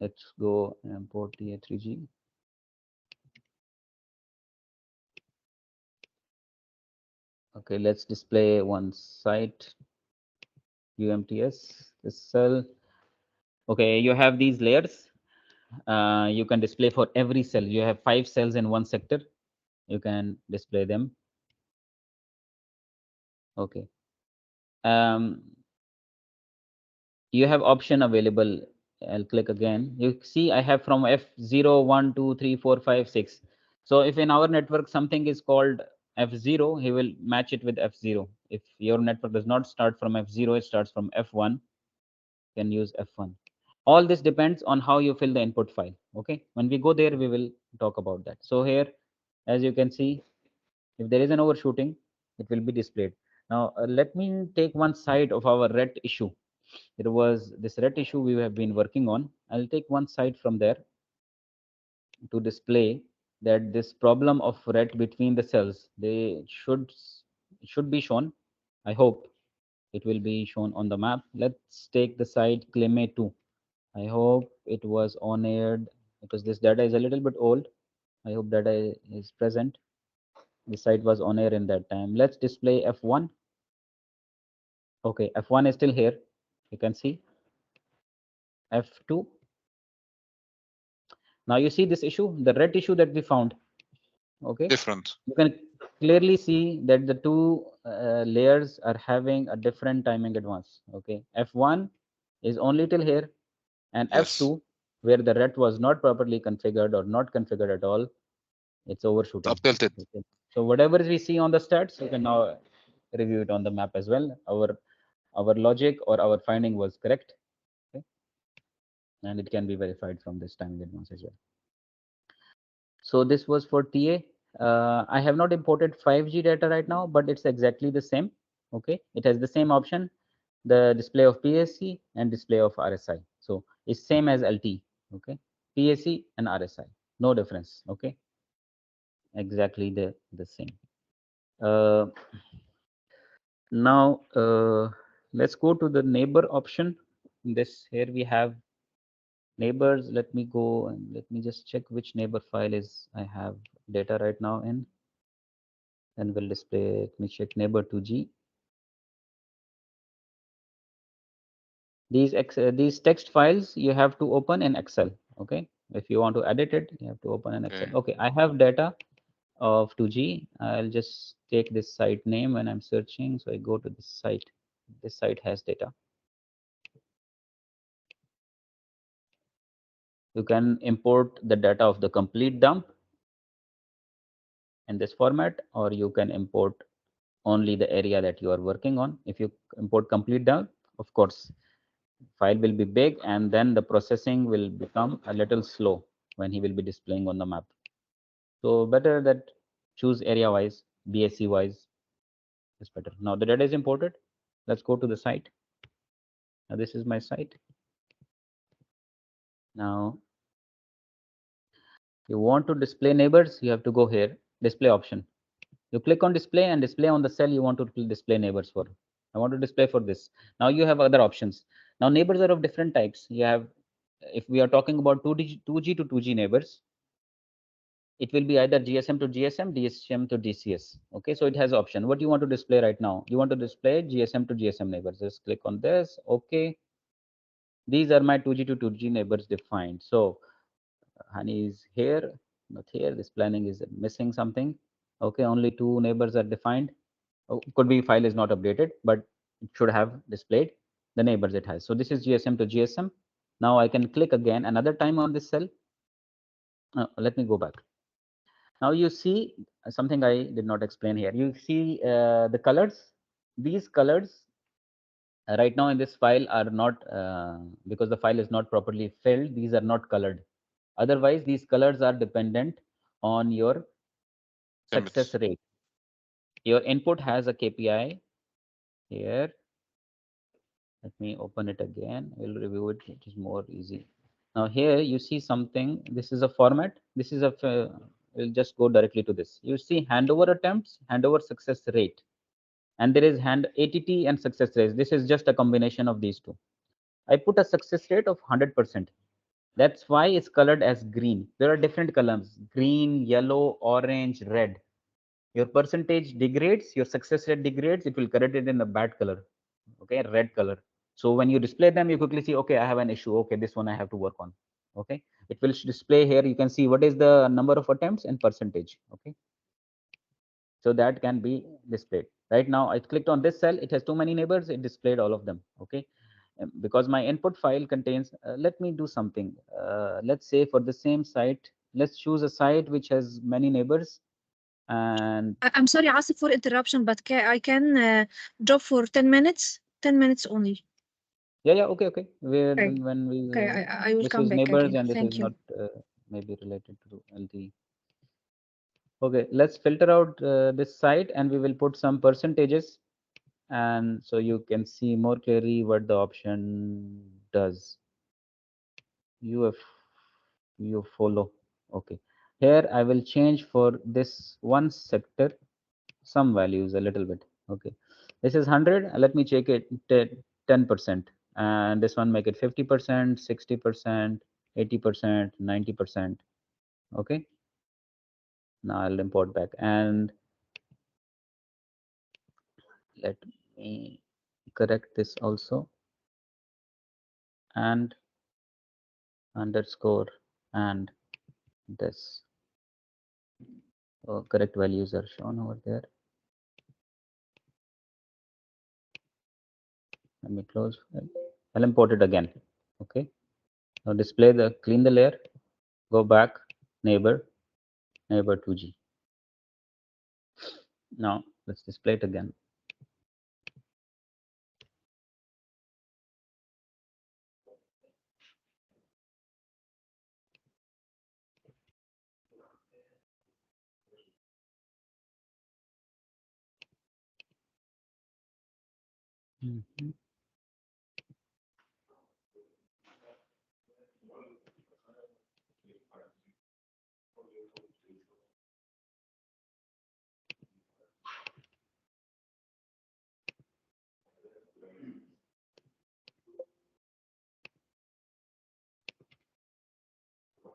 Let's go import TA3G. Okay, let's display one site UMTS. This cell. Okay, you have these layers. You can display for every cell. You have 5 cells in one sector. You can display them. Okay. You have option available. I'll click again. You see I have from F0, 1, 2, 3, 4, 5, 6. So if in our network something is called F0, he will match it with F0. If your network does not start from F0, it starts from F1, you can use F1. All this depends on how you fill the input file. Okay, when we go there, we will talk about that. So here, as you can see, if there is an overshooting, it will be displayed. Now, let me take one side of our ret issue. There was this ret issue we have been working on. I'll take one side from there to display that this problem of ret between the cells, they should be shown. I hope it will be shown on the map. Let's take the site claim 2. I hope it was on aired because this data is a little bit old. I hope data is present. The site was on air in that time. Let's display F1. Okay, F1 is still here. You can see F2. Now you see this issue, the red issue that we found. Okay, Different. you can clearly see that the two layers are having a different timing advance. Okay, F1 is only till here, and Yes. F2, where the ret was not properly configured or not configured at all, it's overshooting. Up tilted. Okay. So whatever we see on the stats, you can now review it on the map as well. Our logic or our finding was correct. Okay, and it can be verified from this timing advance as well. So this was for TA. I have not imported 5G data right now, but it's exactly the same. Okay, it has the same option, the display of PSC and display of RSI. So it's same as LT. Okay, PSC and RSI, no difference. Okay, exactly the same. Now let's go to the neighbor option. This here we have neighbors. Let me go and let me just check which neighbor file is I have data right now in, and we'll display. Let me check neighbor 2G. These text files you have to open in Excel. Okay, if you want to edit it, you have to open in Excel. Okay, I have data of 2G. I'll just take this site name when I'm searching. So I go to this site. This site has data. You can import the data of the complete dump in this format, or you can import only the area that you are working on. If you import complete dump, of course, file will be big and then the processing will become a little slow when he will be displaying on the map. So better that choose area wise, BSC wise is better. Now the data is imported. Let's go to the site. Now this is my site. Now you want to display neighbors, you have to go here, display option. You click on display and display on the cell you want to display neighbors for. I want to display for this. Now you have other options. Now neighbors are of different types. You have, if we are talking about 2G to 2G neighbors, it will be either GSM to GSM, DSM to DCS. Okay, so it has option. What you want to display right now? You want to display GSM to GSM neighbors. Just click on this. Okay, these are my 2G to 2G neighbors defined. So honey is here, not here. This planning is missing something. Okay, only two neighbors are defined. Oh, could be file is not updated, but it should have displayed the neighbors it has. So this is GSM to GSM. Now I can click again another time on this cell. Let me go back. Now you see something I did not explain here. You see the colors. These colors right now in this file are not, because the file is not properly filled, these are not colored. Otherwise, these colors are dependent on your success Symbols. rate. Your input has a KPI here. Let me open it again. We'll review it. It is more easy. Now here you see something. This is a format. This is a. We'll just go directly to this. You see handover attempts, handover success rate, and there is hand ATT and success rate. This is just a combination of these two. I put a success rate of 100%. That's why it's colored as green. There are different colors: green, yellow, orange, red. Your percentage degrades, your success rate degrades. It will correct it in a bad color. Okay, red color. So when you display them, you quickly see, okay, I have an issue. Okay, this one I have to work on. Okay, it will display here. You can see what is the number of attempts and percentage. Okay, so that can be displayed. Right now I clicked on this cell. It has too many neighbors. It displayed all of them. Okay, because my input file contains, let me do something. Let's say for the same site, let's choose a site which has many neighbors. And I'm sorry, Asif, for interruption, but I can drop for 10 minutes, 10 minutes only. yeah, okay, Okay. when we Okay, I will this come is back neighbors again. and this Thank is you. not maybe related to LT. Okay, let's filter out this site and we will put some percentages, and so you can see more clearly what the option does. You follow. Okay, here I will change for this one sector some values a little bit. Okay, this is 100. Let me check it 10%, and this one make it 50%, 60%, 80%, 90%. Okay, now I'll import back and let me correct this also, and underscore and this. Correct values are shown over there. Let me close. I'll import it again. Okay, now display the, clean the layer, go back, neighbor 2G. Now let's display it again. Mhm.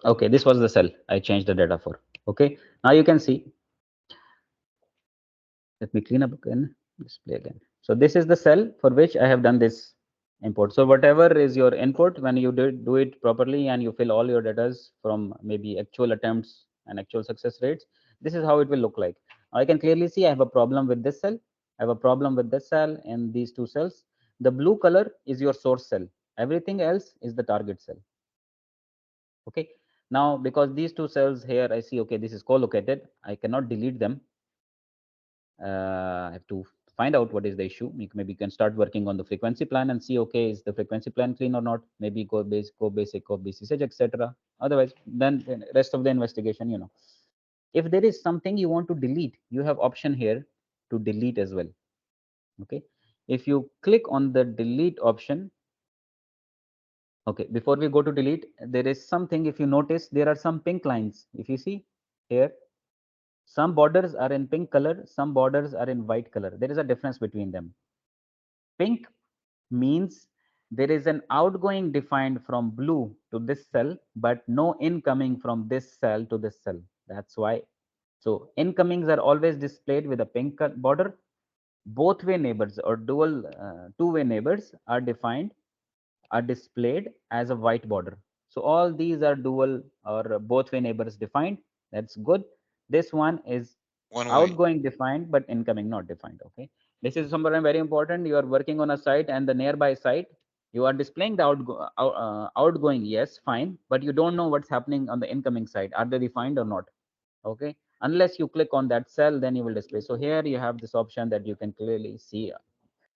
Okay, this was the cell I changed the data for. Okay, now you can see. Let me clean up again, display again. So this is the cell for which I have done this import. So whatever is your input, when you do it properly and you fill all your data from maybe actual attempts and actual success rates, this is how it will look like. I can clearly see I have a problem with this cell. I have a problem with this cell and these two cells. The blue color is your source cell. Everything else is the target cell. Okay, now because these two cells here I see, okay, this is co-located, I cannot delete them. I have to find out what is the issue. Maybe you can start working on the frequency plan and see, okay, is the frequency plan clean or not? Maybe go basic, go BCSH, etc. Otherwise, then the rest of the investigation, if there is something you want to delete, you have option here to delete as well. Okay, if you click on the delete option. Okay, before we go to delete, there is something, if you notice, there are some pink lines. If you see here, Some borders are in pink color, some borders are in white color. There is a difference between them. Pink means there is an outgoing defined from blue to this cell, but no incoming from this cell to this cell. That's why. So incomings are always displayed with a pink border. Both way neighbors or dual two-way neighbors are defined, are displayed as a white border. So all these are dual or both way neighbors defined. That's good. This one is One way. outgoing defined, but incoming not defined. Okay. This is somewhere very important. You are working on a site and the nearby site, you are displaying the outgoing, yes, fine, but you don't know what's happening on the incoming side. Are they defined or not? Okay. Unless you click on that cell, then you will display. So here you have this option that you can clearly see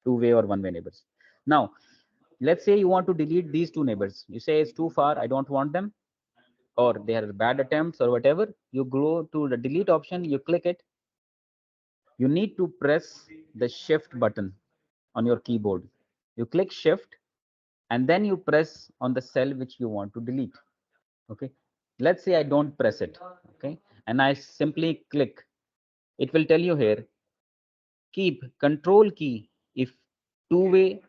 two-way or one-way neighbors. Now, let's say you want to delete these two neighbors. You say it's too far, I don't want them, or they are bad attempts or whatever. You go to the delete option, you click it. You need to press the shift button on your keyboard. You click shift and then you press on the cell which you want to delete. Okay. Let's say I don't press it. Okay. And I simply click. It will tell you here, keep control key if two-way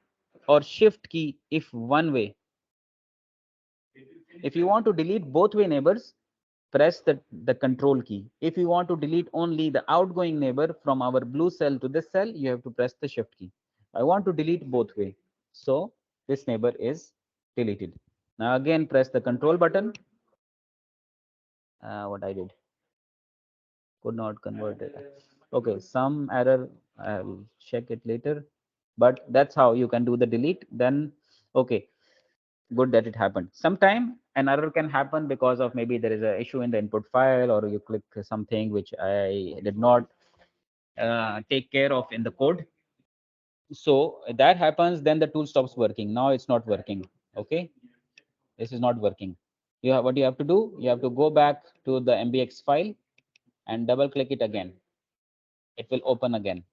or shift key if one way. If you want to delete both way neighbors, press the control key. If you want to delete only the outgoing neighbor from our blue cell to this cell, you have to press the shift key. I want to delete both way. So this neighbor is deleted. Now again, press the control button. What I did, could not convert it. Okay, some error, I'll check it later. But that's how you can do the delete. Then, okay, good that it happened. Sometime an error can happen because of maybe there is an issue in the input file, or you click something which I did not take care of in the code. So that happens, then the tool stops working. Now it's not working. Okay, this is not working. You have, what you have to do, you have to go back to the mbx file and double click it again. It will open again.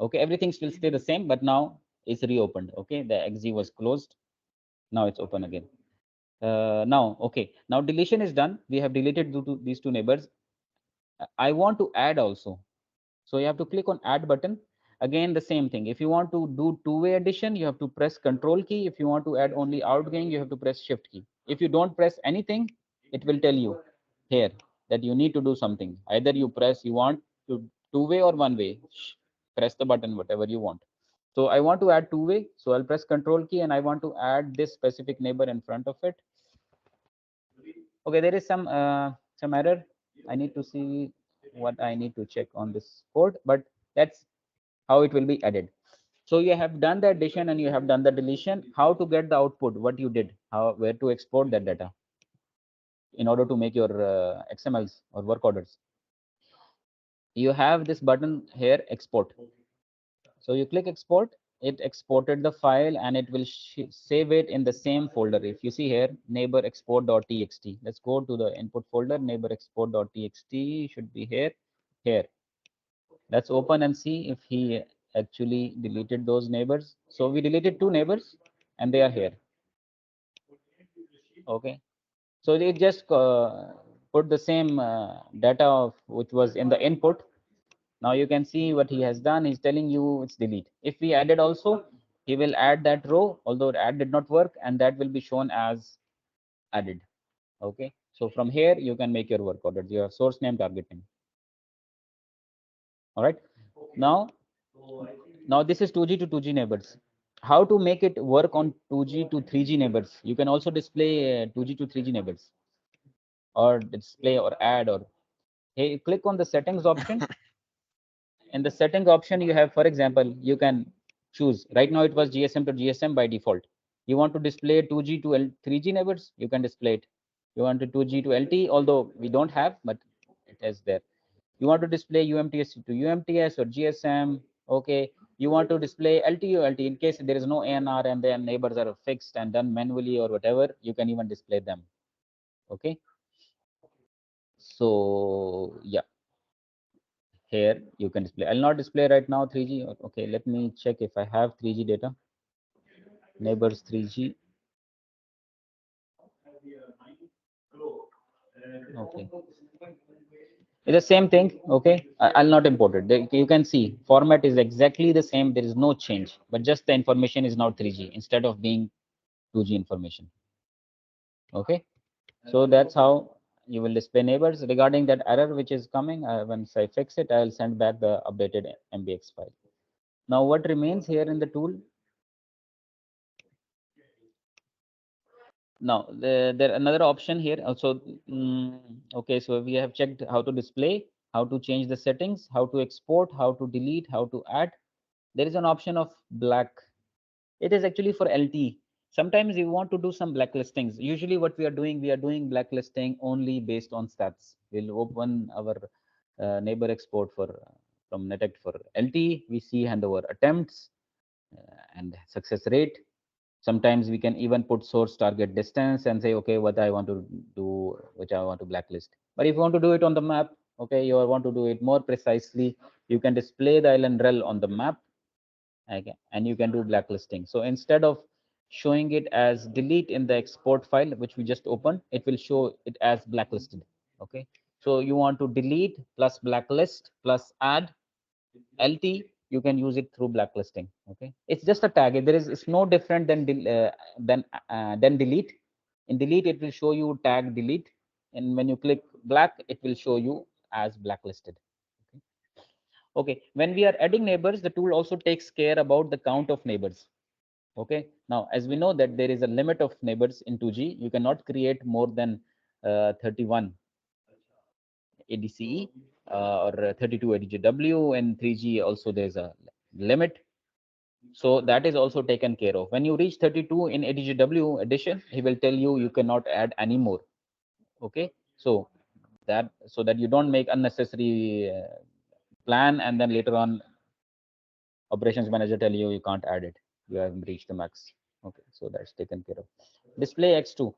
Okay, everything will stay the same, but now it's reopened. Okay, the xz was closed, now it's open again. Now, okay, now deletion is done. We have deleted these two neighbors. I want to add also. So you have to click on add button. Again, the same thing. If you want to do two-way addition, you have to press control key. If you want to add only outgoing, you have to press shift key. If you don't press anything, it will tell you here that you need to do something. Either you press, you want to two-way or one-way. Press the button, whatever you want. So I want to add two-way. So I'll press control key and I want to add this specific neighbor in front of it. Okay, there is some error. I need to see what I need to check on this code, but that's how it will be added. So you have done the addition and you have done the deletion. How to get the output, what you did, how, where to export that data in order to make your xmls or work orders. You have this button here, export. So you click export, it exported the file and it will save it in the same folder. If you see here, neighbor export.txt. Let's go to the input folder, neighbor export.txt should be here. Here. Let's open and see if he actually deleted those neighbors. So we deleted two neighbors and they are here. Okay. So they just put the same data of which was in the input. Now you can see what he has done. He's telling you it's delete. If we added also, he will add that row, although add did not work, and that will be shown as added. Okay. So from here, you can make your work orders. You have source name, target name. All right. Now this is 2G to 2G neighbors. How to make it work on 2G to 3G neighbors? You can also display 2G to 3G neighbors, or display or add, or hey, click on the settings option. In the setting option, you have, for example, you can choose. Right now it was GSM to GSM by default. You want to display 2G to 3G neighbors, you can display it. You want to 2G to LTE, although we don't have, but it is there. You want to display UMTS to UMTS or GSM. Okay. You want to display LTE or LTE in case there is no ANR and then neighbors are fixed and done manually or whatever, you can even display them. Okay. So yeah, here you can display. I'll not display right now 3G. Okay, let me check if I have 3G data. Neighbors 3G. Okay. It's the same thing. Okay, I'll not import it. You can see format is exactly the same. There is no change, but just the information is now 3G instead of being 2G information. Okay, so that's how you will display neighbors. Regarding that error which is coming, once I fix it, I'll send back the updated MBX file. Now what remains here in the tool? Now there another option here also. Okay, so we have checked how to display, how to change the settings, how to export, how to delete, how to add. There is an option of black. It is actually for LT. Sometimes you want to do some blacklistings. Usually what we are doing blacklisting only based on stats. We'll open our neighbor export for from netect for LT. We see handover attempts and success rate. Sometimes we can even put source target distance and say, okay, what I want to do, which I want to blacklist. But if you want to do it on the map, okay, you want to do it more precisely, you can display the LNREL on the map, okay, and you can do blacklisting. So instead of showing it as delete in the export file, which we just opened, it will show it as blacklisted. Okay, so you want to delete plus blacklist plus add LT, you can use it through blacklisting. Okay, it's just a tag. There is it's no different than delete. In delete, it will show you tag delete, and when you click black, it will show you as blacklisted. Okay. Okay, when we are adding neighbors, the tool also takes care about the count of neighbors. Okay, now as we know that there is a limit of neighbors in 2G, you cannot create more than 31 ADCE or 32 ADGW, and 3G also there's a limit. So that is also taken care of. When you reach 32 in ADGW edition, he will tell you you cannot add any more. Okay, so that you don't make unnecessary plan and then later on operations manager tell you you can't add it, you have reached the max. Okay, so that's taken care of. Display X2,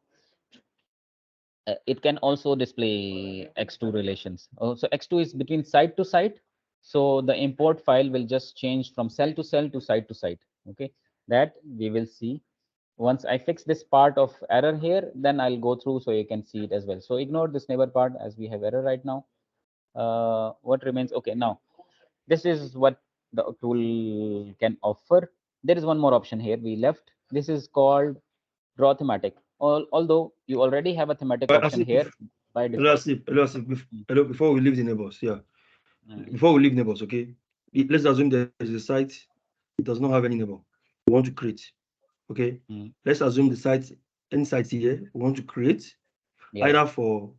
it can also display X2 relations. Oh, so X2 is between site to site, so the import file will just change from cell to cell to site to site. Okay, that we will see once I fix this part of error here, then I'll go through so you can see it as well. So ignore this neighbor part as we have error right now. What remains? Okay, now this is what the tool can offer. There is one more option here we left. This is called draw thematic. Although you already have a thematic option here by default. Hello, before we leave the neighbors, yeah. Before we leave neighbors, okay. Let's assume there is a site, it does not have any neighbor. We want to create. Okay. Let's assume the site, any site here, we want to create either for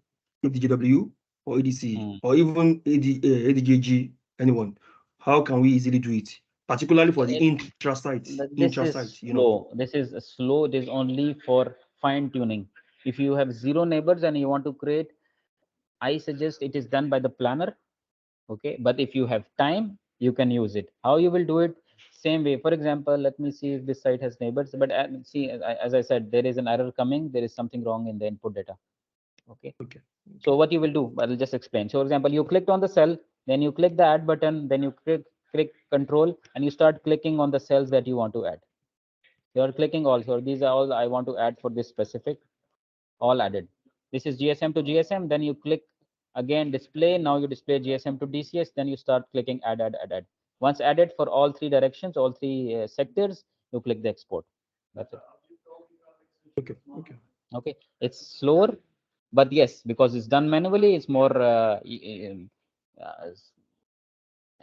ADGW or ADC or even ADGG, anyone. How can we easily do it? Particularly for the intra-site, you know. This is slow. It is only for fine tuning. If you have 0 neighbors and you want to create, I suggest it is done by the planner. Okay, but if you have time, you can use it. How you will do it? Same way. For example, let me see if this site has neighbors. But see, as I said, there is an error coming. There is something wrong in the input data. Okay. So what you will do? I'll just explain. So, for example, you clicked on the cell, then you click the add button, then you click control, and you start clicking on the cells that you want to add. You are clicking also. These are all I want to add for this specific. All added. This is GSM to GSM. Then you click again display. Now you display GSM to DCS. Then you start clicking add. Once added for all 3 directions, all 3 sectors, you click the export. That's it. Okay. It's slower, but yes, because it's done manually, it's more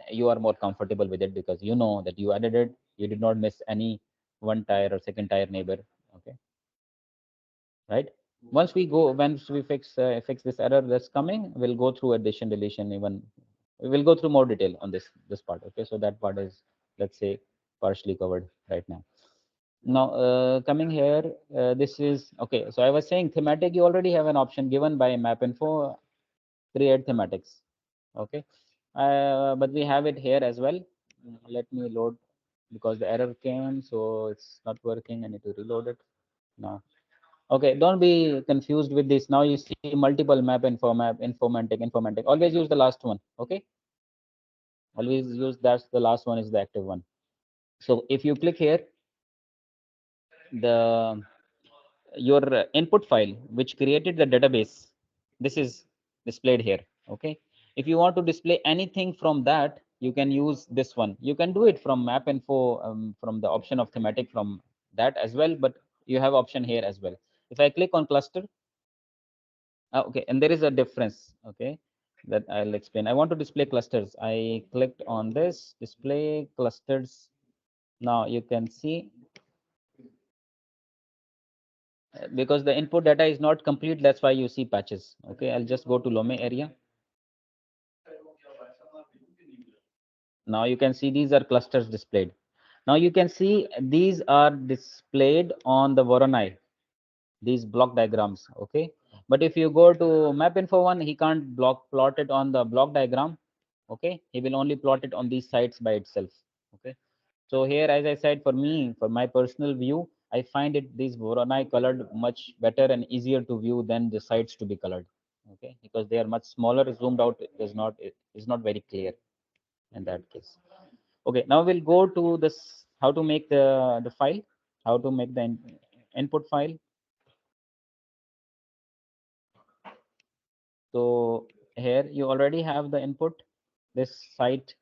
you are more comfortable with it because you know that you added it, you did not miss any one tier or second tier neighbor. Okay, right? Once we fix this error that's coming, we'll go through addition, deletion, even we will go through more detail on this part. Okay, so that part is, let's say, partially covered right now. Now coming here, this is okay. So I was saying thematic, you already have an option given by Mapinfo, create thematics. Okay, but we have it here as well. Let me load because the error came, so it's not working. I need to reload it now. Okay, don't be confused with this. Now you see multiple Informantic. Always use the last one. Okay, always use that's the last one is the active one. So if you click here, the your input file which created the database, this is displayed here. Okay, If you want to display anything from that, you can use this one. You can do it from Mapinfo, from the option of thematic from that as well, but you have option here as well. If I click on cluster, okay, and there is a difference, okay, that I'll explain. I want to display clusters. I clicked on this, display clusters. Now you can see, because the input data is not complete, that's why you see patches. Okay, I'll just go to Lome area. Now you can see these are clusters displayed. Now you can see these are displayed on the Voronoi, these block diagrams. Okay, but if you go to Mapinfo one, he can't plot it on the block diagram. Okay, he will only plot it on these sites by itself. Okay, so here, as I said, for me, for my personal view, I find it these Voronoi colored much better and easier to view than the sites to be colored. Okay, because they are much smaller, zoomed out it is not very clear in that case. Okay, now we'll go to this, how to make the file, how to make the input file. So here you already have the input, this site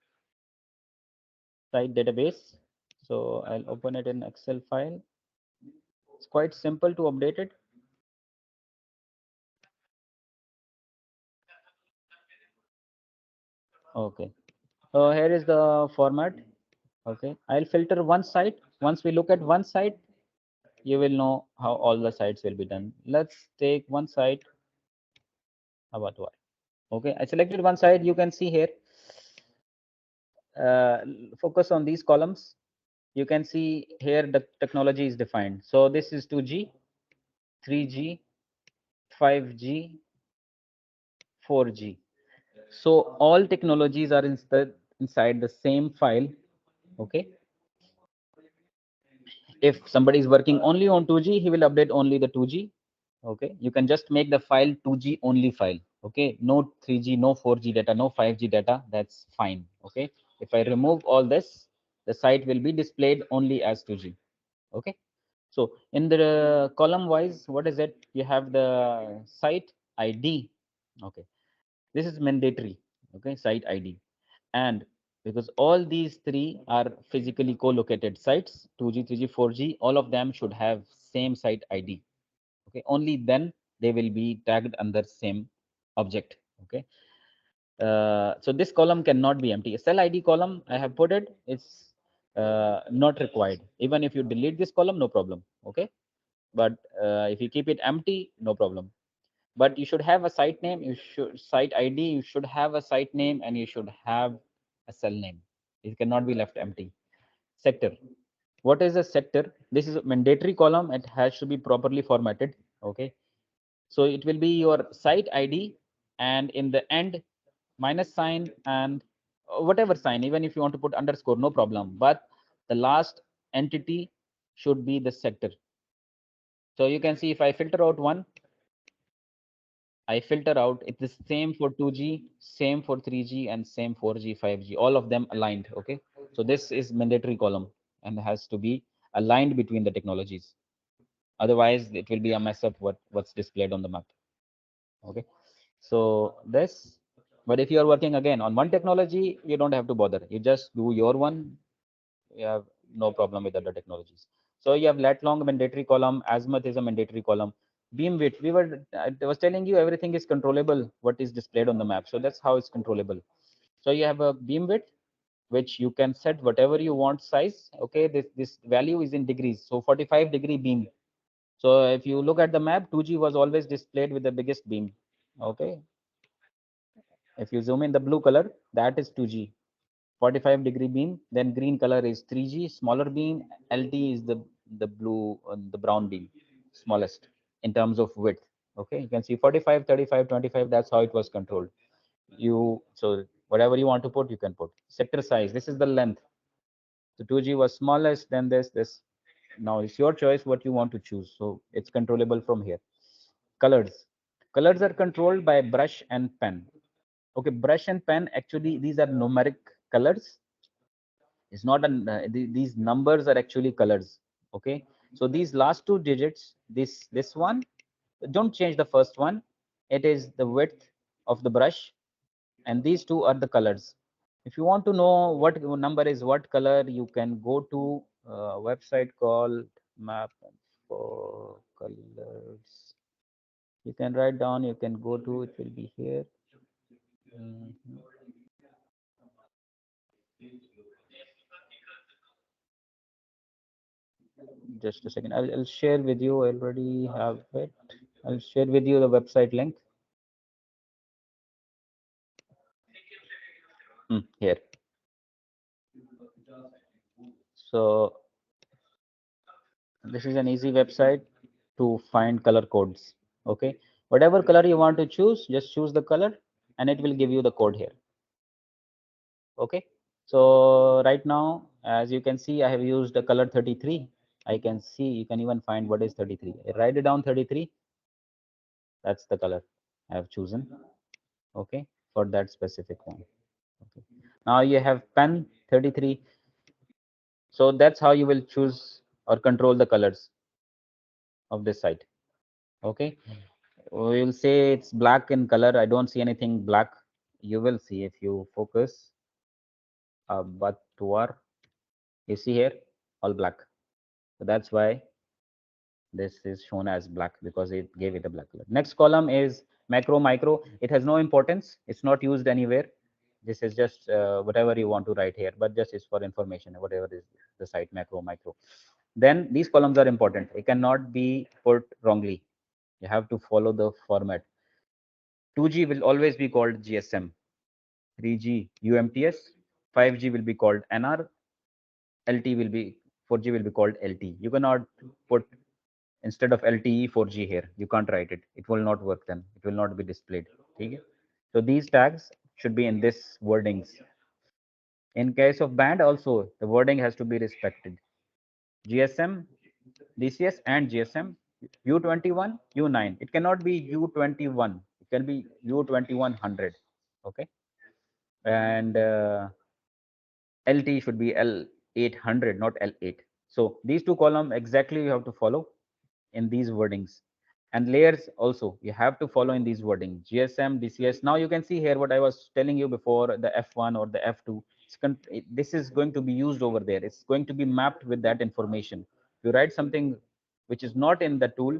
database. So I'll open it in Excel file. It's quite simple to update it. Okay, so here is the format. Okay, I'll filter one site. Once we look at one site, you will know how all the sites will be done. Let's take one site about what. Okay, I selected one site. You can see here, focus on these columns. You can see here the technology is defined. So this is 2G, 3G, 5G, 4G. So all technologies are inside the same file. Okay, if somebody is working only on 2G, he will update only the 2G. Okay, you can just make the file 2G only file. Okay, no 3G, no 4G data, no 5G data, that's fine. Okay, if I remove all this, the site will be displayed only as 2G. Okay, so in the column wise, what is it? You have the site ID. Okay, this is mandatory. Okay, site ID. And because all these three are physically co-located sites, 2G, 3G, 4G, all of them should have same site ID. Okay, only then they will be tagged under same object. Okay, so this column cannot be empty. A cell ID column, I have put it, it's not required. Even if you delete this column, no problem. Okay, but if you keep it empty, no problem. But you should have a site name, you should site ID, you should have a site name, and you should have a cell name. It cannot be left empty. Sector, what is a sector? This is a mandatory column. It has to be properly formatted. Okay, so it will be your site ID, and in the end, minus sign and whatever sign. Even if you want to put underscore, no problem, but the last entity should be the sector. So you can see if I filter out one, I filter out, it's the same for 2G, same for 3G, and same 4G, 5G, all of them aligned. Okay, so this is mandatory column and has to be aligned between the technologies. Otherwise, it will be a mess up what's displayed on the map. Okay, so this, but if you are working again on one technology, you don't have to bother. You just do your one. You have no problem with other technologies. So you have lat long mandatory column, azimuth is a mandatory column. Beam width, I was telling you everything is controllable what is displayed on the map. So that's how it's controllable. So you have a beam width which you can set whatever you want size. Okay, this value is in degrees. So 45-degree beam. So if you look at the map, 2G was always displayed with the biggest beam. Okay, if you zoom in the blue color, that is 2G. 45-degree beam, then green color is 3G, smaller beam. LT is the blue, the brown beam, smallest in terms of width. Okay, you can see 45, 35, 25. That's how it was controlled. So whatever you want to put, you can put. Sector size. This is the length. So 2G was smallest. Then this. Now it's your choice what you want to choose. So it's controllable from here. Colors. Colors are controlled by brush and pen. Okay, brush and pen, actually these are numeric colors. It's not an these numbers are actually colors. Okay, so these last two digits, this one, don't change the first one. It is the width of the brush, and these two are the colors. If you want to know what number is what color, you can go to a website called map for colors. You can write down, you can go to, it will be here. Mhm. Just a second, I'll share with you. I already have it. I'll share with you the website link. Here. So this is an easy website to find color codes. Okay, whatever color you want to choose, just choose the color and it will give you the code here. Okay, so right now, as you can see, I have used the color 33. I can see, you can even find what is 33. I write it down 33. That's the color I have chosen. Okay, for that specific one. Okay, now you have pen 33. So that's how you will choose or control the colors of this site. Okay, we will say it's black in color. I don't see anything black. You will see if you focus. But you see here all black. So that's why this is shown as black, because it gave it a black color. Next column is macro micro. It has no importance. It's not used anywhere. This is just whatever you want to write here, but just is for information, whatever is the site macro micro. Then these columns are important. It cannot be put wrongly. You have to follow the format. 2G will always be called GSM, 3G UMTS, 5G will be called NR, LT will be 4G will be called LT. You cannot put instead of LTE 4G here. You can't write it. It will not work then. It will not be displayed. Okay? So these tags should be in this wordings. In case of band also, the wording has to be respected. GSM, DCS and GSM, U21, U9. It cannot be U21. It can be U2100. Okay? And LT should be L800, not L8. So these two columns exactly you have to follow in these wordings. And layers also you have to follow in these wording. GSM, DCS. Now you can see here what I was telling you before, the F1 or the F2. This is going to be used over there. It's going to be mapped with that information. If you write something which is not in the tool,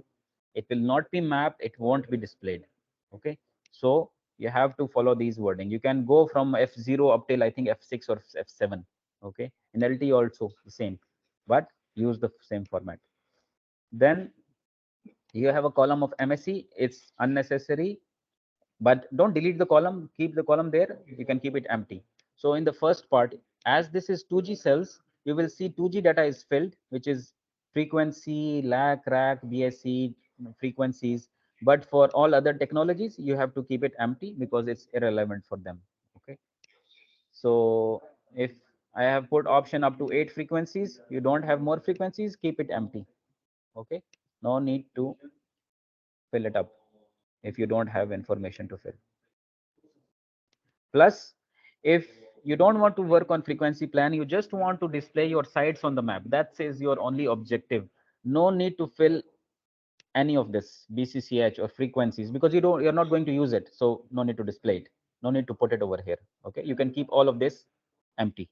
it will not be mapped. It won't be displayed. Okay. So you have to follow these wording. You can go from F0 up till I think F6 or F7. Okay. In LT also the same, but use the same format. Then you have a column of MSC. It's unnecessary, but don't delete the column. Keep the column there. You can keep it empty. So in the first part, as this is 2G cells, you will see 2G data is filled, which is frequency, LAC, RAC, BSC frequencies. But for all other technologies, you have to keep it empty because it's irrelevant for them. Okay. So if I have put option up to 8 frequencies, you don't have more frequencies, keep it empty. Okay. No need to fill it up if you don't have information to fill. Plus, if you don't want to work on frequency plan, you just want to display your sites on the map. That is your only objective. No need to fill any of this BCCH or frequencies because you're not going to use it. So no need to display it. No need to put it over here. Okay, you can keep all of this empty.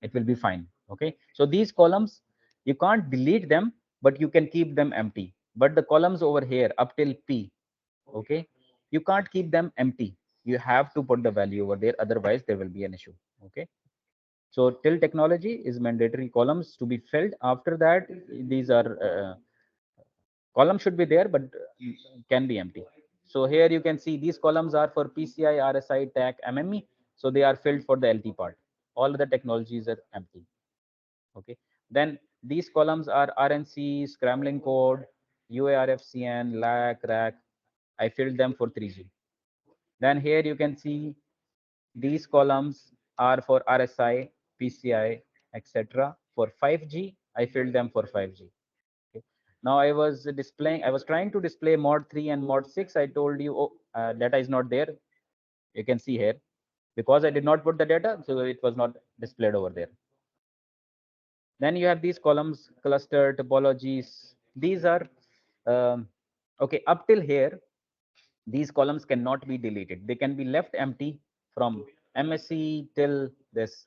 It will be fine. Okay, so these columns you can't delete them, but you can keep them empty. But the columns over here up till P, okay, you can't keep them empty. You have to put the value over there, otherwise there will be an issue. Okay, so till technology is mandatory columns to be filled. After that, these are columns should be there, but can be empty. So here you can see these columns are for PCI, RSI, TAC, MME. So they are filled for the LT part. All the technologies are empty. Okay, then these columns are RNC, scrambling code, UARFCN, LAC, RAC. I filled them for 3G. Then here you can see these columns are for RSI, PCI, etc. For 5G, I filled them for 5G. Okay. Now I was trying to display mod 3 and mod 6. I told you, oh, data is not there. You can see here because I did not put the data, so it was not displayed over there. Then you have these columns, cluster topologies. These are okay. Up till here, these columns cannot be deleted. They can be left empty from MSc till this,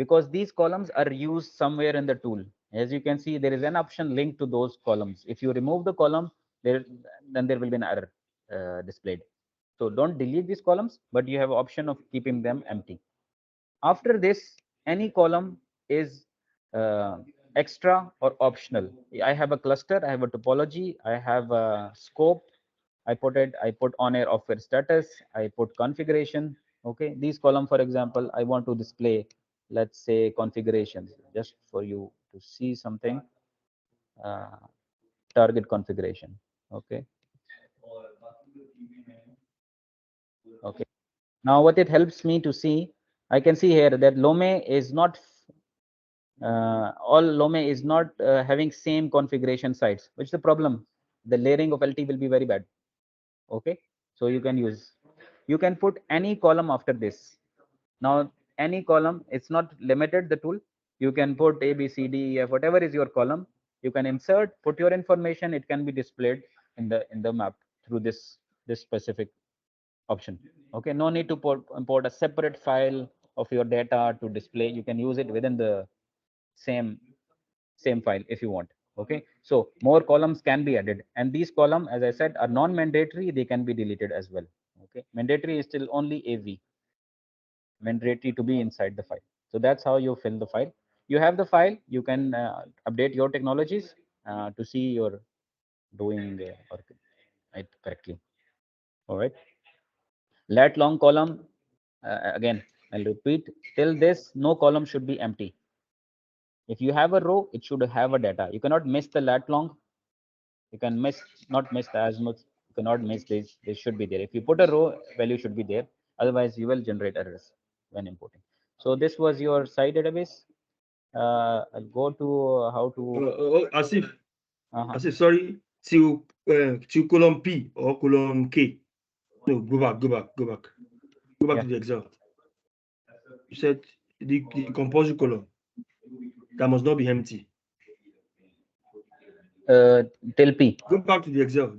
because these columns are used somewhere in the tool. As you can see, there is an option linked to those columns. If you remove the column, then there will be an error displayed. So don't delete these columns, but you have option of keeping them empty. After this, any column is uh, extra or optional. I have a cluster, I have a topology, I have a scope. I put on air off air status, I put configuration. Okay, these column, for example, I want to display, let's say, configurations, just for you to see something. uh, Target configuration. Okay. Okay, now what it helps me to see, I can see here that Lome is not all Lome is not having same configuration sites. Which is the problem? The layering of LT will be very bad. Okay, so you can put any column after this. Now any column, it's not limited the tool. You can put A, B, C, D, E, F, whatever is your column. You can insert, put your information. It can be displayed in the map through this specific option. Okay, no need to import a separate file of your data to display. You can use it within the same same file if you want. Okay, so more columns can be added, and these column, as I said, are non-mandatory. They can be deleted as well. Okay, mandatory is still only AV, mandatory to be inside the file. So that's how you fill the file. You have the file, you can update your technologies to see you're doing it correctly. All right, lat long column, again I'll repeat, till this no column should be empty. If you have a row, it should have a data. You cannot miss the lat long. You can miss, not miss the azimuth. You cannot miss this. This should be there. If you put a row, value should be there. Otherwise, you will generate errors when importing. So this was your site database. I'll go to how to. Asif, Uh-huh. Asif, sorry, till column P or column K. No, go back Yeah. to the Excel. You said the composite column that must not be empty. Till P. Go back to the Excel,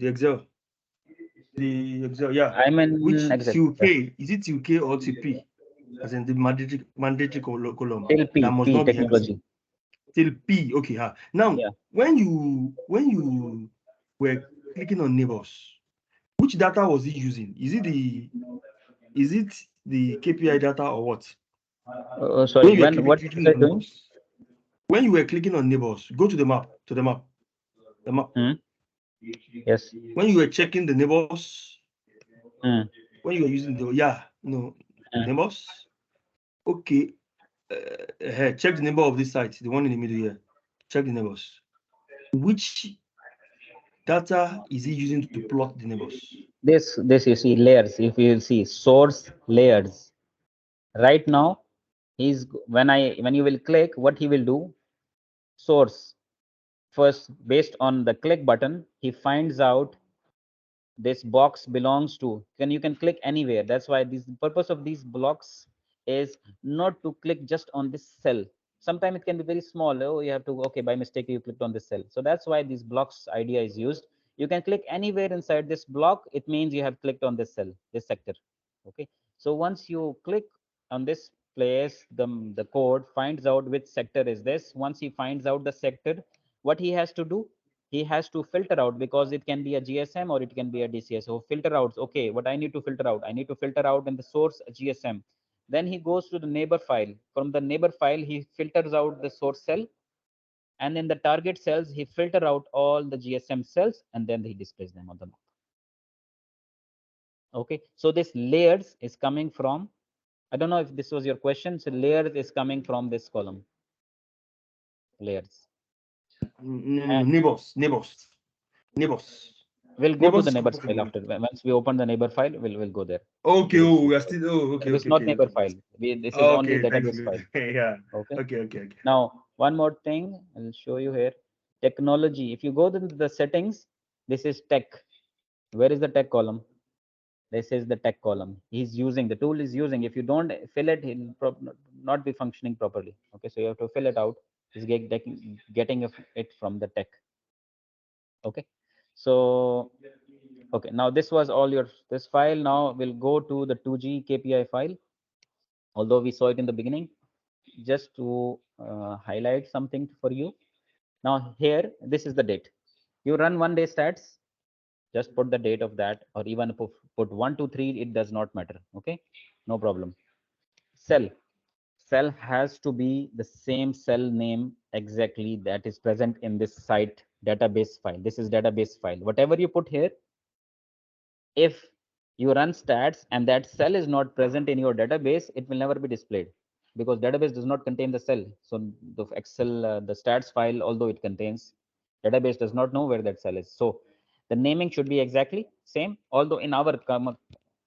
yeah. I'm Which in Excel. till Yeah. K, is it till K or till P? As in the mandatory column Till that P. must P not be empty. technology. Till P, okay. Now, Yeah. when you were clicking on neighbors, which data was it using? Is it the KPI data or what? Sorry. When you were When what clicking was I on doing? neighbors, when you were clicking on neighbors, go to the map, the map. Hmm. Yes. When you were checking the neighbors, Hmm. when you were using Hmm. neighbors, okay. Check the number of this site, the one in the middle here. Check the neighbors. Which data is he using to plot the neighbors? This you see layers. If you see source layers, right now he's when you will click, what he will do, source first, based on the click button, he finds out this box belongs to, you can click anywhere. That's why this purpose of these blocks is not to click just on this cell. Sometimes it can be very small. Oh, you have to, okay, by mistake you clicked on this cell. So that's why these blocks idea is used. You can click anywhere inside this block. It means you have clicked on this cell, this sector. Okay, so once you click on this place, the code finds out which sector is this. Once he finds out the sector, what he has to do, he has to filter out, because it can be a GSM or it can be a DCS. So filter out, okay, what I need to filter out, I need to filter out in the source GSM. Then he goes to the neighbor file. From the neighbor file, he filters out the source cell, and in the target cells, he filter out all the GSM cells, and then he displays them on the map. Okay, so this layers is coming from, I don't know if this was your question. So layers is coming from this column, layers. No, And neighbors. we'll go to Neighbors the is coming neighbors from file where? after. Once we open the neighbor file, we'll go there. Okay, You will see. we are still. Oh, okay, This is okay, not okay, neighbor okay. file. This is only Okay, thanks, database good. file. Yeah. Okay. Okay. Now, one more thing I'll show you here. Technology. If you go to the settings, this is tech. Where is the tech column? This is the tech column. He's using, the tool is using. If you don't fill it, he'll not be functioning properly. Okay, so you have to fill it out. He's getting it from the tech. Okay, so Okay, now this was all your this file. Now we'll go to the 2G KPI file. Although we saw it in the beginning, just to highlight something for you. Now here, this is the date. You run 1 day stats, just put the date of that, or even put 1 2 3, it does not matter. Okay, no problem. Cell has to be the same cell name exactly that is present in this site database file. This is database file. Whatever you put here, if you run stats and that cell is not present in your database, it will never be displayed, because database does not contain the cell. So the Excel, the stats file, although it contains, database does not know where that cell is. So the naming should be exactly same. Although in our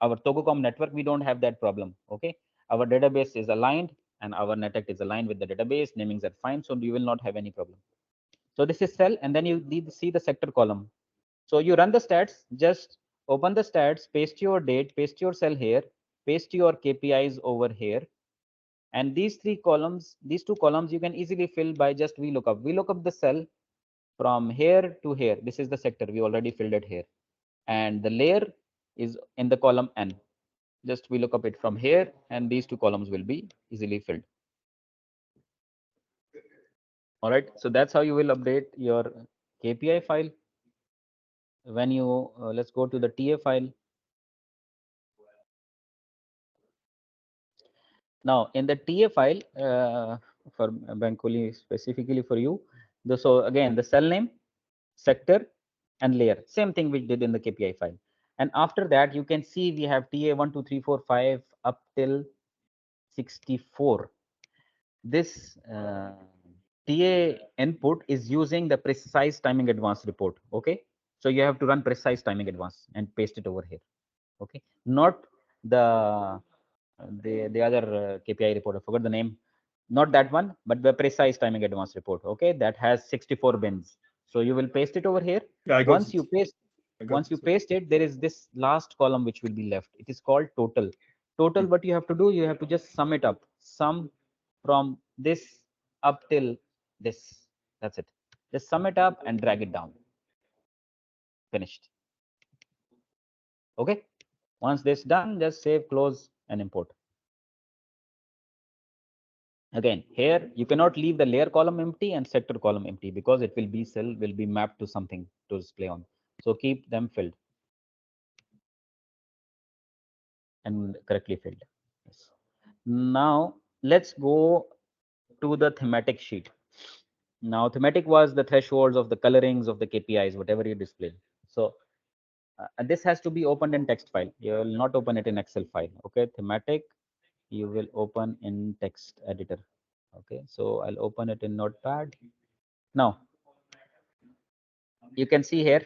Togocom network, we don't have that problem. Okay, our database is aligned and our network is aligned with the database. Namings are fine, so you will not have any problem. So this is cell, and then you need to see the sector column. So you run the stats, just open the stats, paste your date, paste your cell here, paste your KPIs over here. And these three columns, these two columns, you can easily fill by just VLOOKUP. VLOOKUP the cell from here to here. This is the sector. We already filled it here. And the layer is in the column N. Just VLOOKUP it from here, and these two columns will be easily filled. All right. So that's how you will update your KPI file. When you, let's go to the TA file. Now in the TA file, for Bengali specifically for you, so again the cell name, sector, and layer, same thing we did in the KPI file. And after that, you can see we have TA 1 2 3 4 5 up till 64. This TA input is using the precise timing advance report. Okay, so you have to run precise timing advance and paste it over here. Okay, not the other KPI report. I forgot the name. Not that one, but the precise timing advance report. Okay, that has 64 bins. So you will paste it over here. Yeah, I got Once it. you paste, once you paste it, there is this last column which will be left. It is called total. Total. What you have to do, you have to just sum it up. Sum from this up till this. That's it. Just sum it up and drag it down. Finished. Okay. Once this done, just save, close, and import. Again, here you cannot leave the layer column empty and sector column empty, because it will be cell will be mapped to something to display on. So keep them filled and correctly filled. Yes. Now let's go to the thematic sheet. Now thematic was the thresholds of the colorings of the KPIs, whatever you display. So this has to be opened in text file. You will not open it in Excel file. Okay, thematic you will open in text editor. Okay, so I'll open it in Notepad. Now you can see here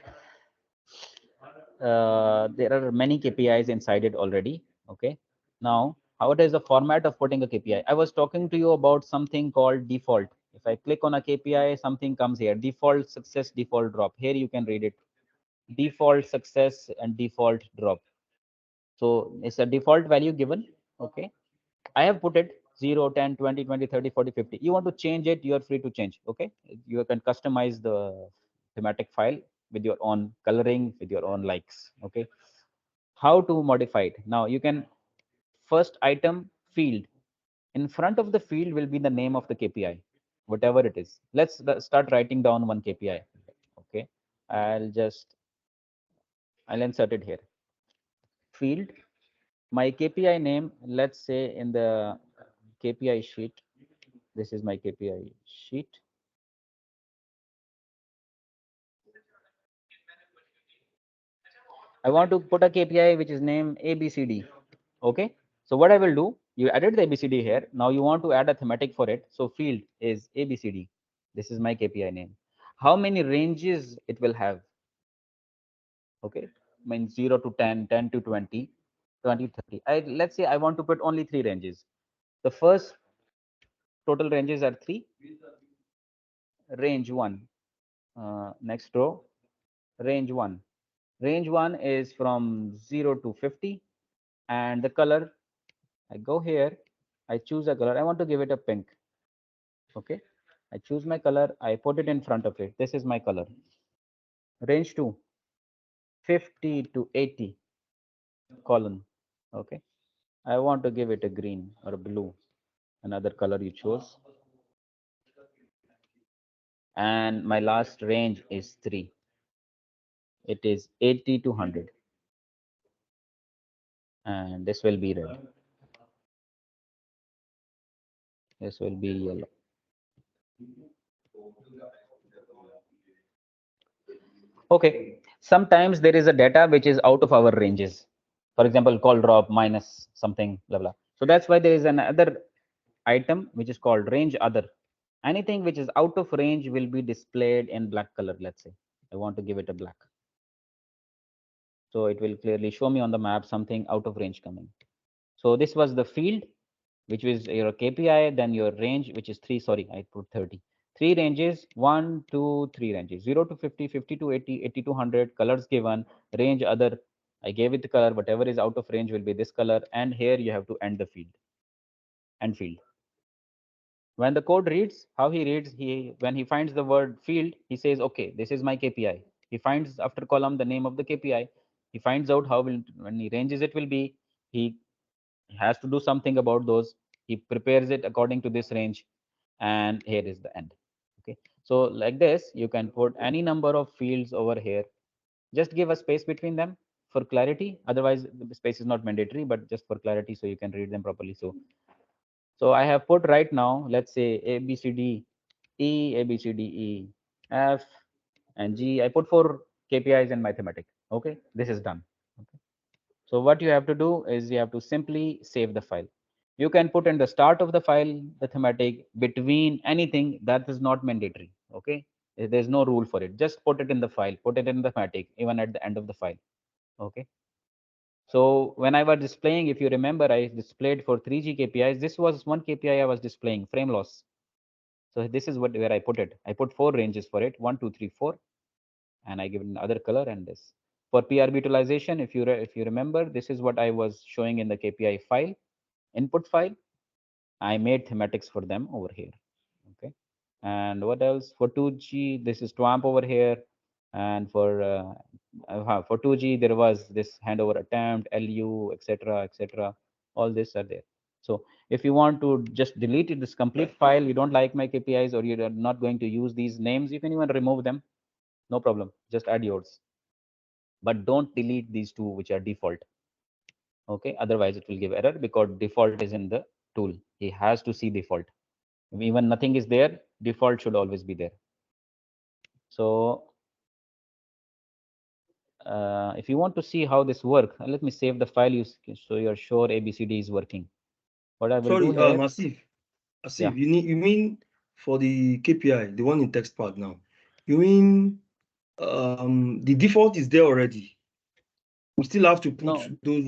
there are many KPIs inside it already. Okay, now how it is the format of putting a KPI. I was talking to you about something called default. If I click on a KPI, something comes here: default success, default drop. Here you can read it: default success and default drop. So it's a default value given. Okay, I have put it 0, 10, 20, 20, 30, 40, 50. You want to change it, you are free to change. Okay, you can customize the thematic file with your own coloring, with your own likes. Okay, how to modify it? Now you can, first item field, in front of the field will be the name of the KPI, whatever it is. Let's start writing down one KPI. Okay, I'll insert it here. Field, my KPI name, let's say in the KPI sheet, this is my KPI sheet. I want to put a KPI which is named ABCD. Okay, so what I will do, you added the ABCD here. Now you want to add a thematic for it. So field is ABCD. This is my KPI name. How many ranges it will have? Okay, means 0 to 10, 10 to 20, 20 to 30. Let's say I want to put only 3 ranges. The first total ranges are 3. Range 1, next row, range 1. Range 1 is from 0 to 50, and the color, I go here, I choose a color. I want to give it a pink. Okay, I choose my color, I put it in front of it. This is my color. Range 2, 50 to 80 column. Okay, I want to give it a green or a blue, another color you chose. And my last range is 3. It is 80 to 100. And this will be red. This will be yellow. Okay, sometimes there is a data which is out of our ranges. For example, call drop minus something, blah, blah. So that's why there is another item which is called range other. Anything which is out of range will be displayed in black color. Let's say I want to give it a black. So it will clearly show me on the map something out of range coming. So this was the field, which was your KPI, then your range, which is 3. Sorry, I put 30. 3 ranges, 1, 2, 3 ranges, 0 to 50, 50 to 80, 80 to 100, colors given, range other. I gave it the color, whatever is out of range will be this color. And here you have to end the field, end field. When the code reads, how he reads, when he finds the word field, he says, okay, this is my KPI. He finds after column the name of the KPI. He finds out how will, when he ranges it will be. He has to do something about those. He prepares it according to this range, and here is the end. Okay, so like this you can put any number of fields over here. Just give a space between them for clarity. Otherwise the space is not mandatory, but just for clarity so you can read them properly. So I have put right now, let's say A B C D E, A B C D E F and G. I put 4 KPIs in mathematics. Okay, this is done. Okay, so what you have to do is you have to simply save the file. You can put in the start of the file the thematic, between anything, that is not mandatory. Okay, there's no rule for it. Just put it in the file, put it in the thematic, even at the end of the file. Okay, so when I was displaying, if you remember, I displayed for 3G KPIs. This was one KPI I was displaying, frame loss. So this is where I put it. I put 4 ranges for it, 1, 2, 3, 4, and I give it another color and this. For PRB utilization, if you remember, this is what I was showing in the KPI file, input file. I made thematics for them over here. Okay, and what else for 2G? This is TWAMP over here, and for 2G there was this handover attempt, LU, etc., etc. All this are there. So if you want to just delete it, this complete file, you don't like my KPIs or you're not going to use these names, you can even remove them. No problem. Just add yours. But don't delete these two which are default. Okay, otherwise it will give error because default is in the tool. He has to see default. Even nothing is there, default should always be there. So if you want to see how this works, let me save the file so you're sure ABCD is working. What I will do Sorry, here, Asif, you mean for the KPI, the one in text part now, you mean the default is there already? We still have to put no, those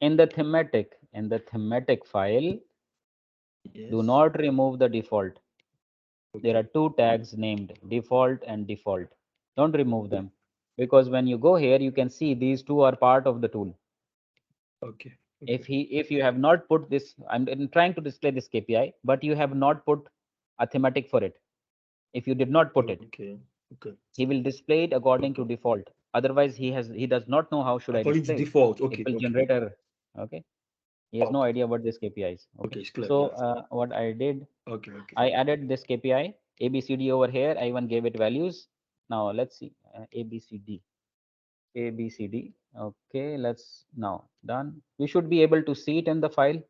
in the thematic file, do yes. not remove the default. There are Okay. 2 tags named default and default. Don't remove them, because when you go here, you can see these 2 are part of the tool. Okay. If you have not put this, I'm trying to display this KPI, but you have not put a thematic for it. If you did not put it, Okay. he will display it according to default. Otherwise, he does not know how should I According to display it. default. It Okay. will generate error. Okay, he has no idea what this KPI is. Okay, Okay, it's clear. so what I did, Okay. I added this KPI ABCD over here. I even gave it values. Now let's see ABCD. Okay, let's now done. We should be able to see it in the file,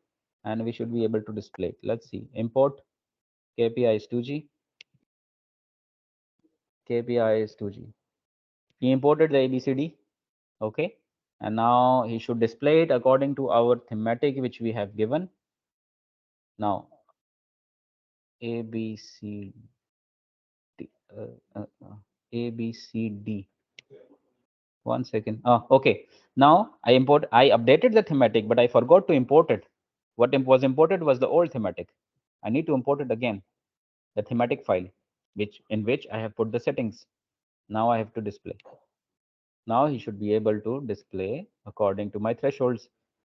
and we should be able to display it. Let's see. Import KPI is 2G. KPI is 2G. He imported the ABCD. Okay, and now he should display it according to our thematic which we have given. Now ABCD. ABCD. 1 second. Oh, okay. Now I updated the thematic, but I forgot to import it. What was imported was the old thematic. I need to import it again, the thematic file, in which I have put the settings. Now I have to display. Now he should be able to display according to my thresholds.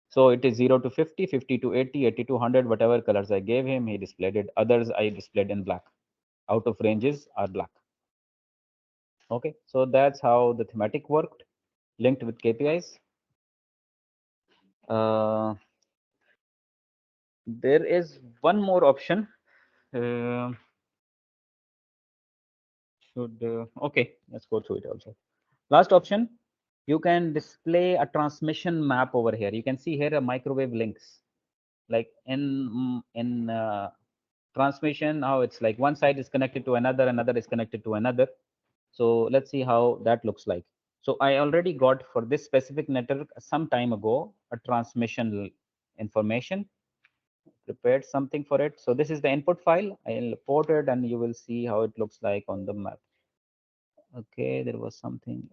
So it is 0 to 50, 50 to 80, 80 to 100, whatever colors I gave him, he displayed it. Others I displayed in black. Out of ranges are black. Okay, so that's how the thematic worked. linked with KPIs. There is one more option. Okay, let's go through it also. Last option, you can display a transmission map over here. You can see here a microwave links, like in transmission, how it's like one side is connected to another, another is connected to another. So let's see how that looks like. So I already got for this specific network some time ago a transmission information, prepared something for it. So this is the input file. I'll import it and you will see how it looks like on the map. Okay, there was something,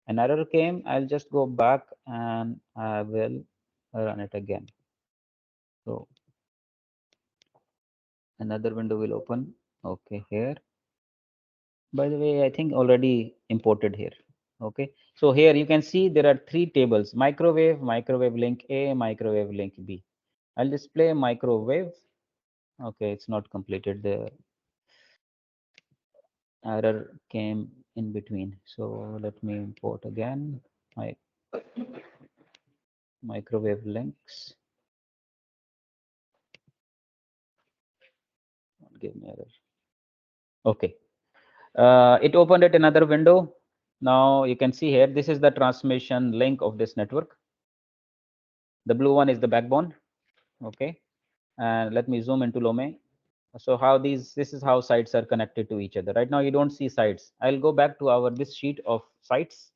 an error came. I'll just go back and I will run it again. So another window will open. Okay, here. By the way, I think already imported here. Okay, so here you can see there are three tables: microwave, microwave link A, microwave link B. I'll display microwave. Okay, it's not completed. The error came in between. So let me import again my microwave links. Give me error. Okay, it opened at another window. Now you can see here, this is the transmission link of this network. The blue one is the backbone. Okay, and let me zoom into Lome. So how this is how sites are connected to each other. Right now you don't see sites. I'll go back to our this sheet of sites.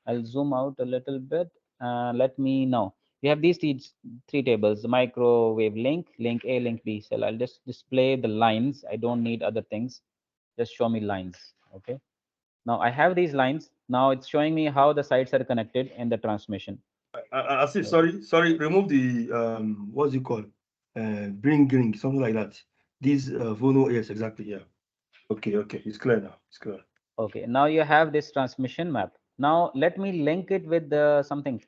I'll zoom out a little bit. Let me know. We have these three tables: the microwave link, link A, link B. So I'll just display the lines. I don't need other things. Just show me lines. Okay. Now I have these lines. Now it's showing me how the sites are connected in the transmission. I see. Sorry. Remove the what's it called? Bring ring, something like that. These Vono, yes, exactly. Yeah. Okay. It's clear now. It's clear. Okay. Now you have this transmission map. Now let me link it with something.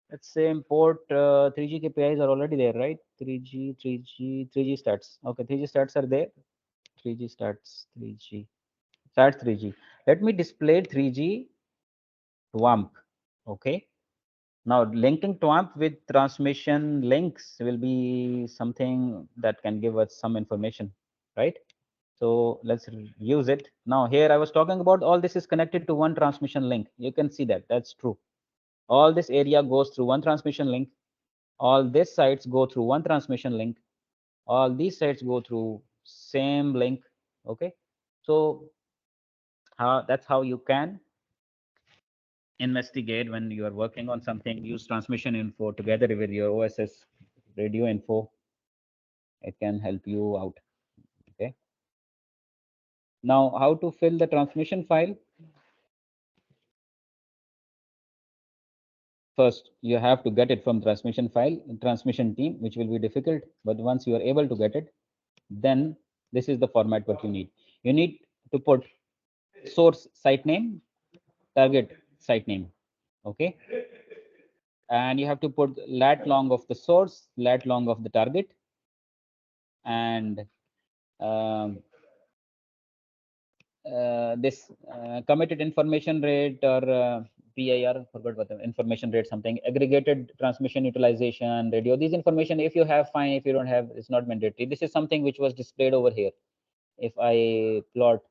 Let's say import 3G KPIs are already there, right? 3G stats. Okay, 3G stats are there. 3G stats, 3G stats, 3G. Let me display 3G WAMP. Okay. Now linking TWAMP with transmission links will be something that can give us some information, right? So let's use it. Now here I was talking about all this is connected to one transmission link. You can see that that's true. All this area goes through one transmission link. All these sites go through one transmission link. All these sites go through same link. Okay. So that's how you can investigate when you are working on something. Use transmission info together with your OSS radio info. It can help you out. Okay. Now how to fill the transmission file? First you have to get it from transmission file, transmission team, which will be difficult, but once you are able to get it, then this is the format what you need. You need to put source site name, target site name. Okay, and you have to put lat long of the source, lat long of the target, and um, this committed information rate, or PIR, forgot what the information rate, something, aggregated transmission utilization, radio. These information, if you have, fine. If you don't have, it's not mandatory. This is something which was displayed over here. If I plot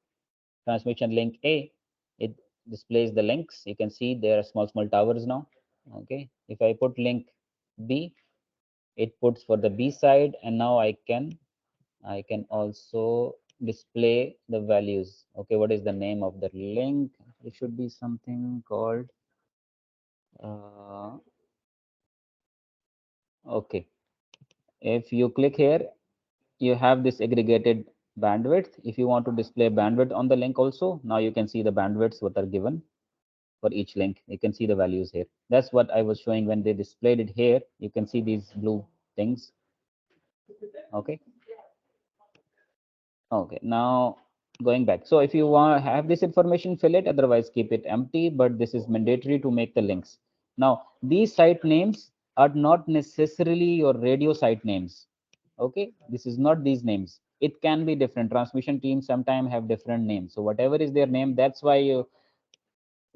transmission link A, it displays the links. You can see there are small towers now. Okay, if I put link B, it puts for the B side, and now I can also display the values. Okay, what is the name of the link? It should be something called okay, if you click here, you have this aggregated bandwidth. If you want to display bandwidth on the link also, now you can see the bandwidths what are given for each link. You can see the values here. That's what I was showing when they displayed it here. You can see these blue things. Okay. Okay, now going back. So if you want to have this information, fill it, otherwise keep it empty, but this is mandatory to make the links. Now, these site names are not necessarily your radio site names. Okay, this is not these names. It can be different. Transmission teams sometimes have different names. So whatever is their name, that's why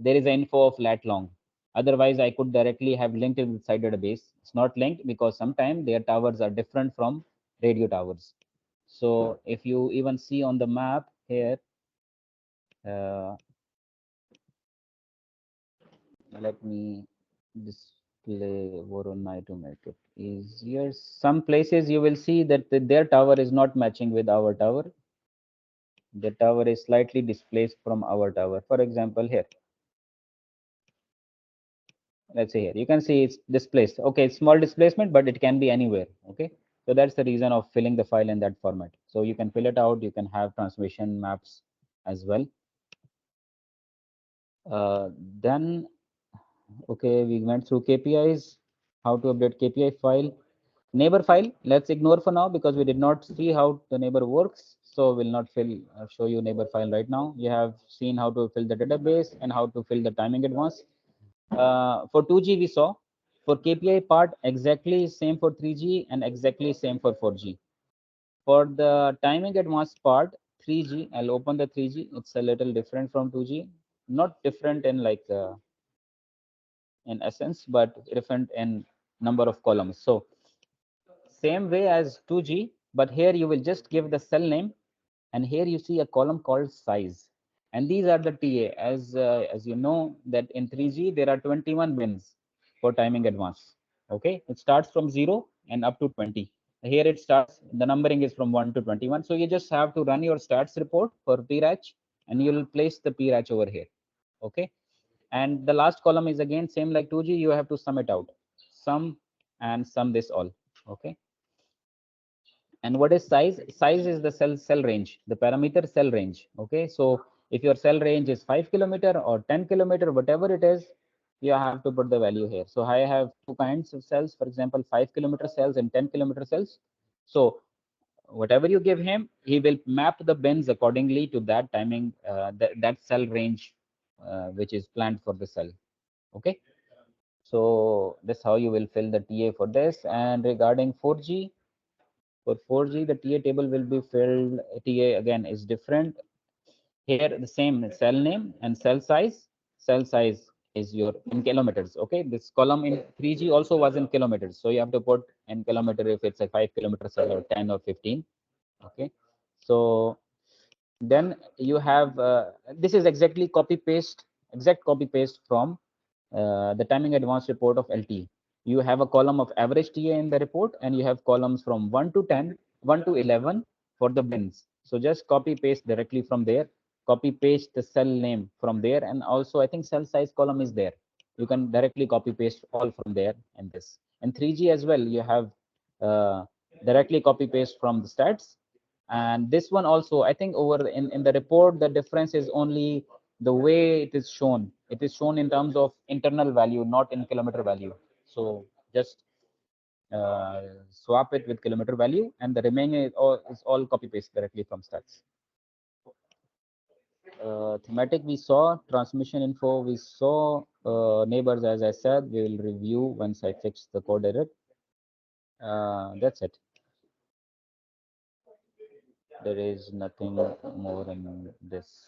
there is an info of lat long. Otherwise, I could directly have linked it with site database. It's not linked because sometimes their towers are different from radio towers. So if you even see on the map here, uh, let me display Voronoi to make it easier. Some places you will see that their tower is not matching with our tower. The tower is slightly displaced from our tower. For example, here, let's say here, you can see it's displaced. Okay, it's small displacement, but it can be anywhere. Okay, so that's the reason of filling the file in that format. So you can fill it out. You can have transmission maps as well. Then, okay, we went through KPIs, how to update KPI file. Neighbor file, let's ignore for now because we did not see how the neighbor works. So we'll not show you neighbor file right now. You have seen how to fill the database and how to fill the timing advance. For 2G we saw. For KPI part, exactly same for 3G and exactly same for 4G. For the timing advanced part, 3G, I'll open the 3G. It's a little different from 2G. Not different in like in essence, but different in number of columns. So same way as 2G, but here you will just give the cell name, and here you see a column called size, and these are the TA. As you know that in 3G there are 21 bins for timing advance. Okay, it starts from 0 and up to 20. Here it starts, the numbering is from 1 to 21. So you just have to run your stats report for PRACH, and you will place the PRACH over here. Okay, and the last column is again same like 2G. You have to sum it out, sum and sum this all. Okay, and what is size? Size is the cell range, the parameter cell range. Okay, so if your cell range is 5 kilometer or 10 kilometer, whatever it is, you have to put the value here. So I have two kinds of cells, for example 5 kilometer cells and 10 kilometer cells. So whatever you give him, he will map the bins accordingly to that timing, that cell range, which is planned for the cell. Okay, so this how you will fill the TA for this. And regarding 4G, for 4G, the TA table will be filled. TA again is different. Here, the same cell name and cell size. Cell size is your in kilometers. Okay, this column in 3G also was in kilometers. So you have to put in kilometer if it's a 5 kilometer cell or 10 or 15. Okay, so then you have this is exactly exact copy paste from the timing advance report of LTE. You have a column of average TA in the report, and you have columns from 1 to 10, 1 to 11 for the bins. So just copy paste directly from there, copy paste the cell name from there, and also I think cell size column is there. You can directly copy paste all from there. And this and 3G as well, you have uh, directly copy paste from the stats. And this one also, I think over in the report, the difference is only the way it is shown. It is shown in terms of internal value, not in kilometer value. So just swap it with kilometer value, and the remaining is all copy paste directly from stats. Thematic we saw, transmission info we saw, neighbors as I said, we will review once I fix the code edit. That's it. There is nothing more in this.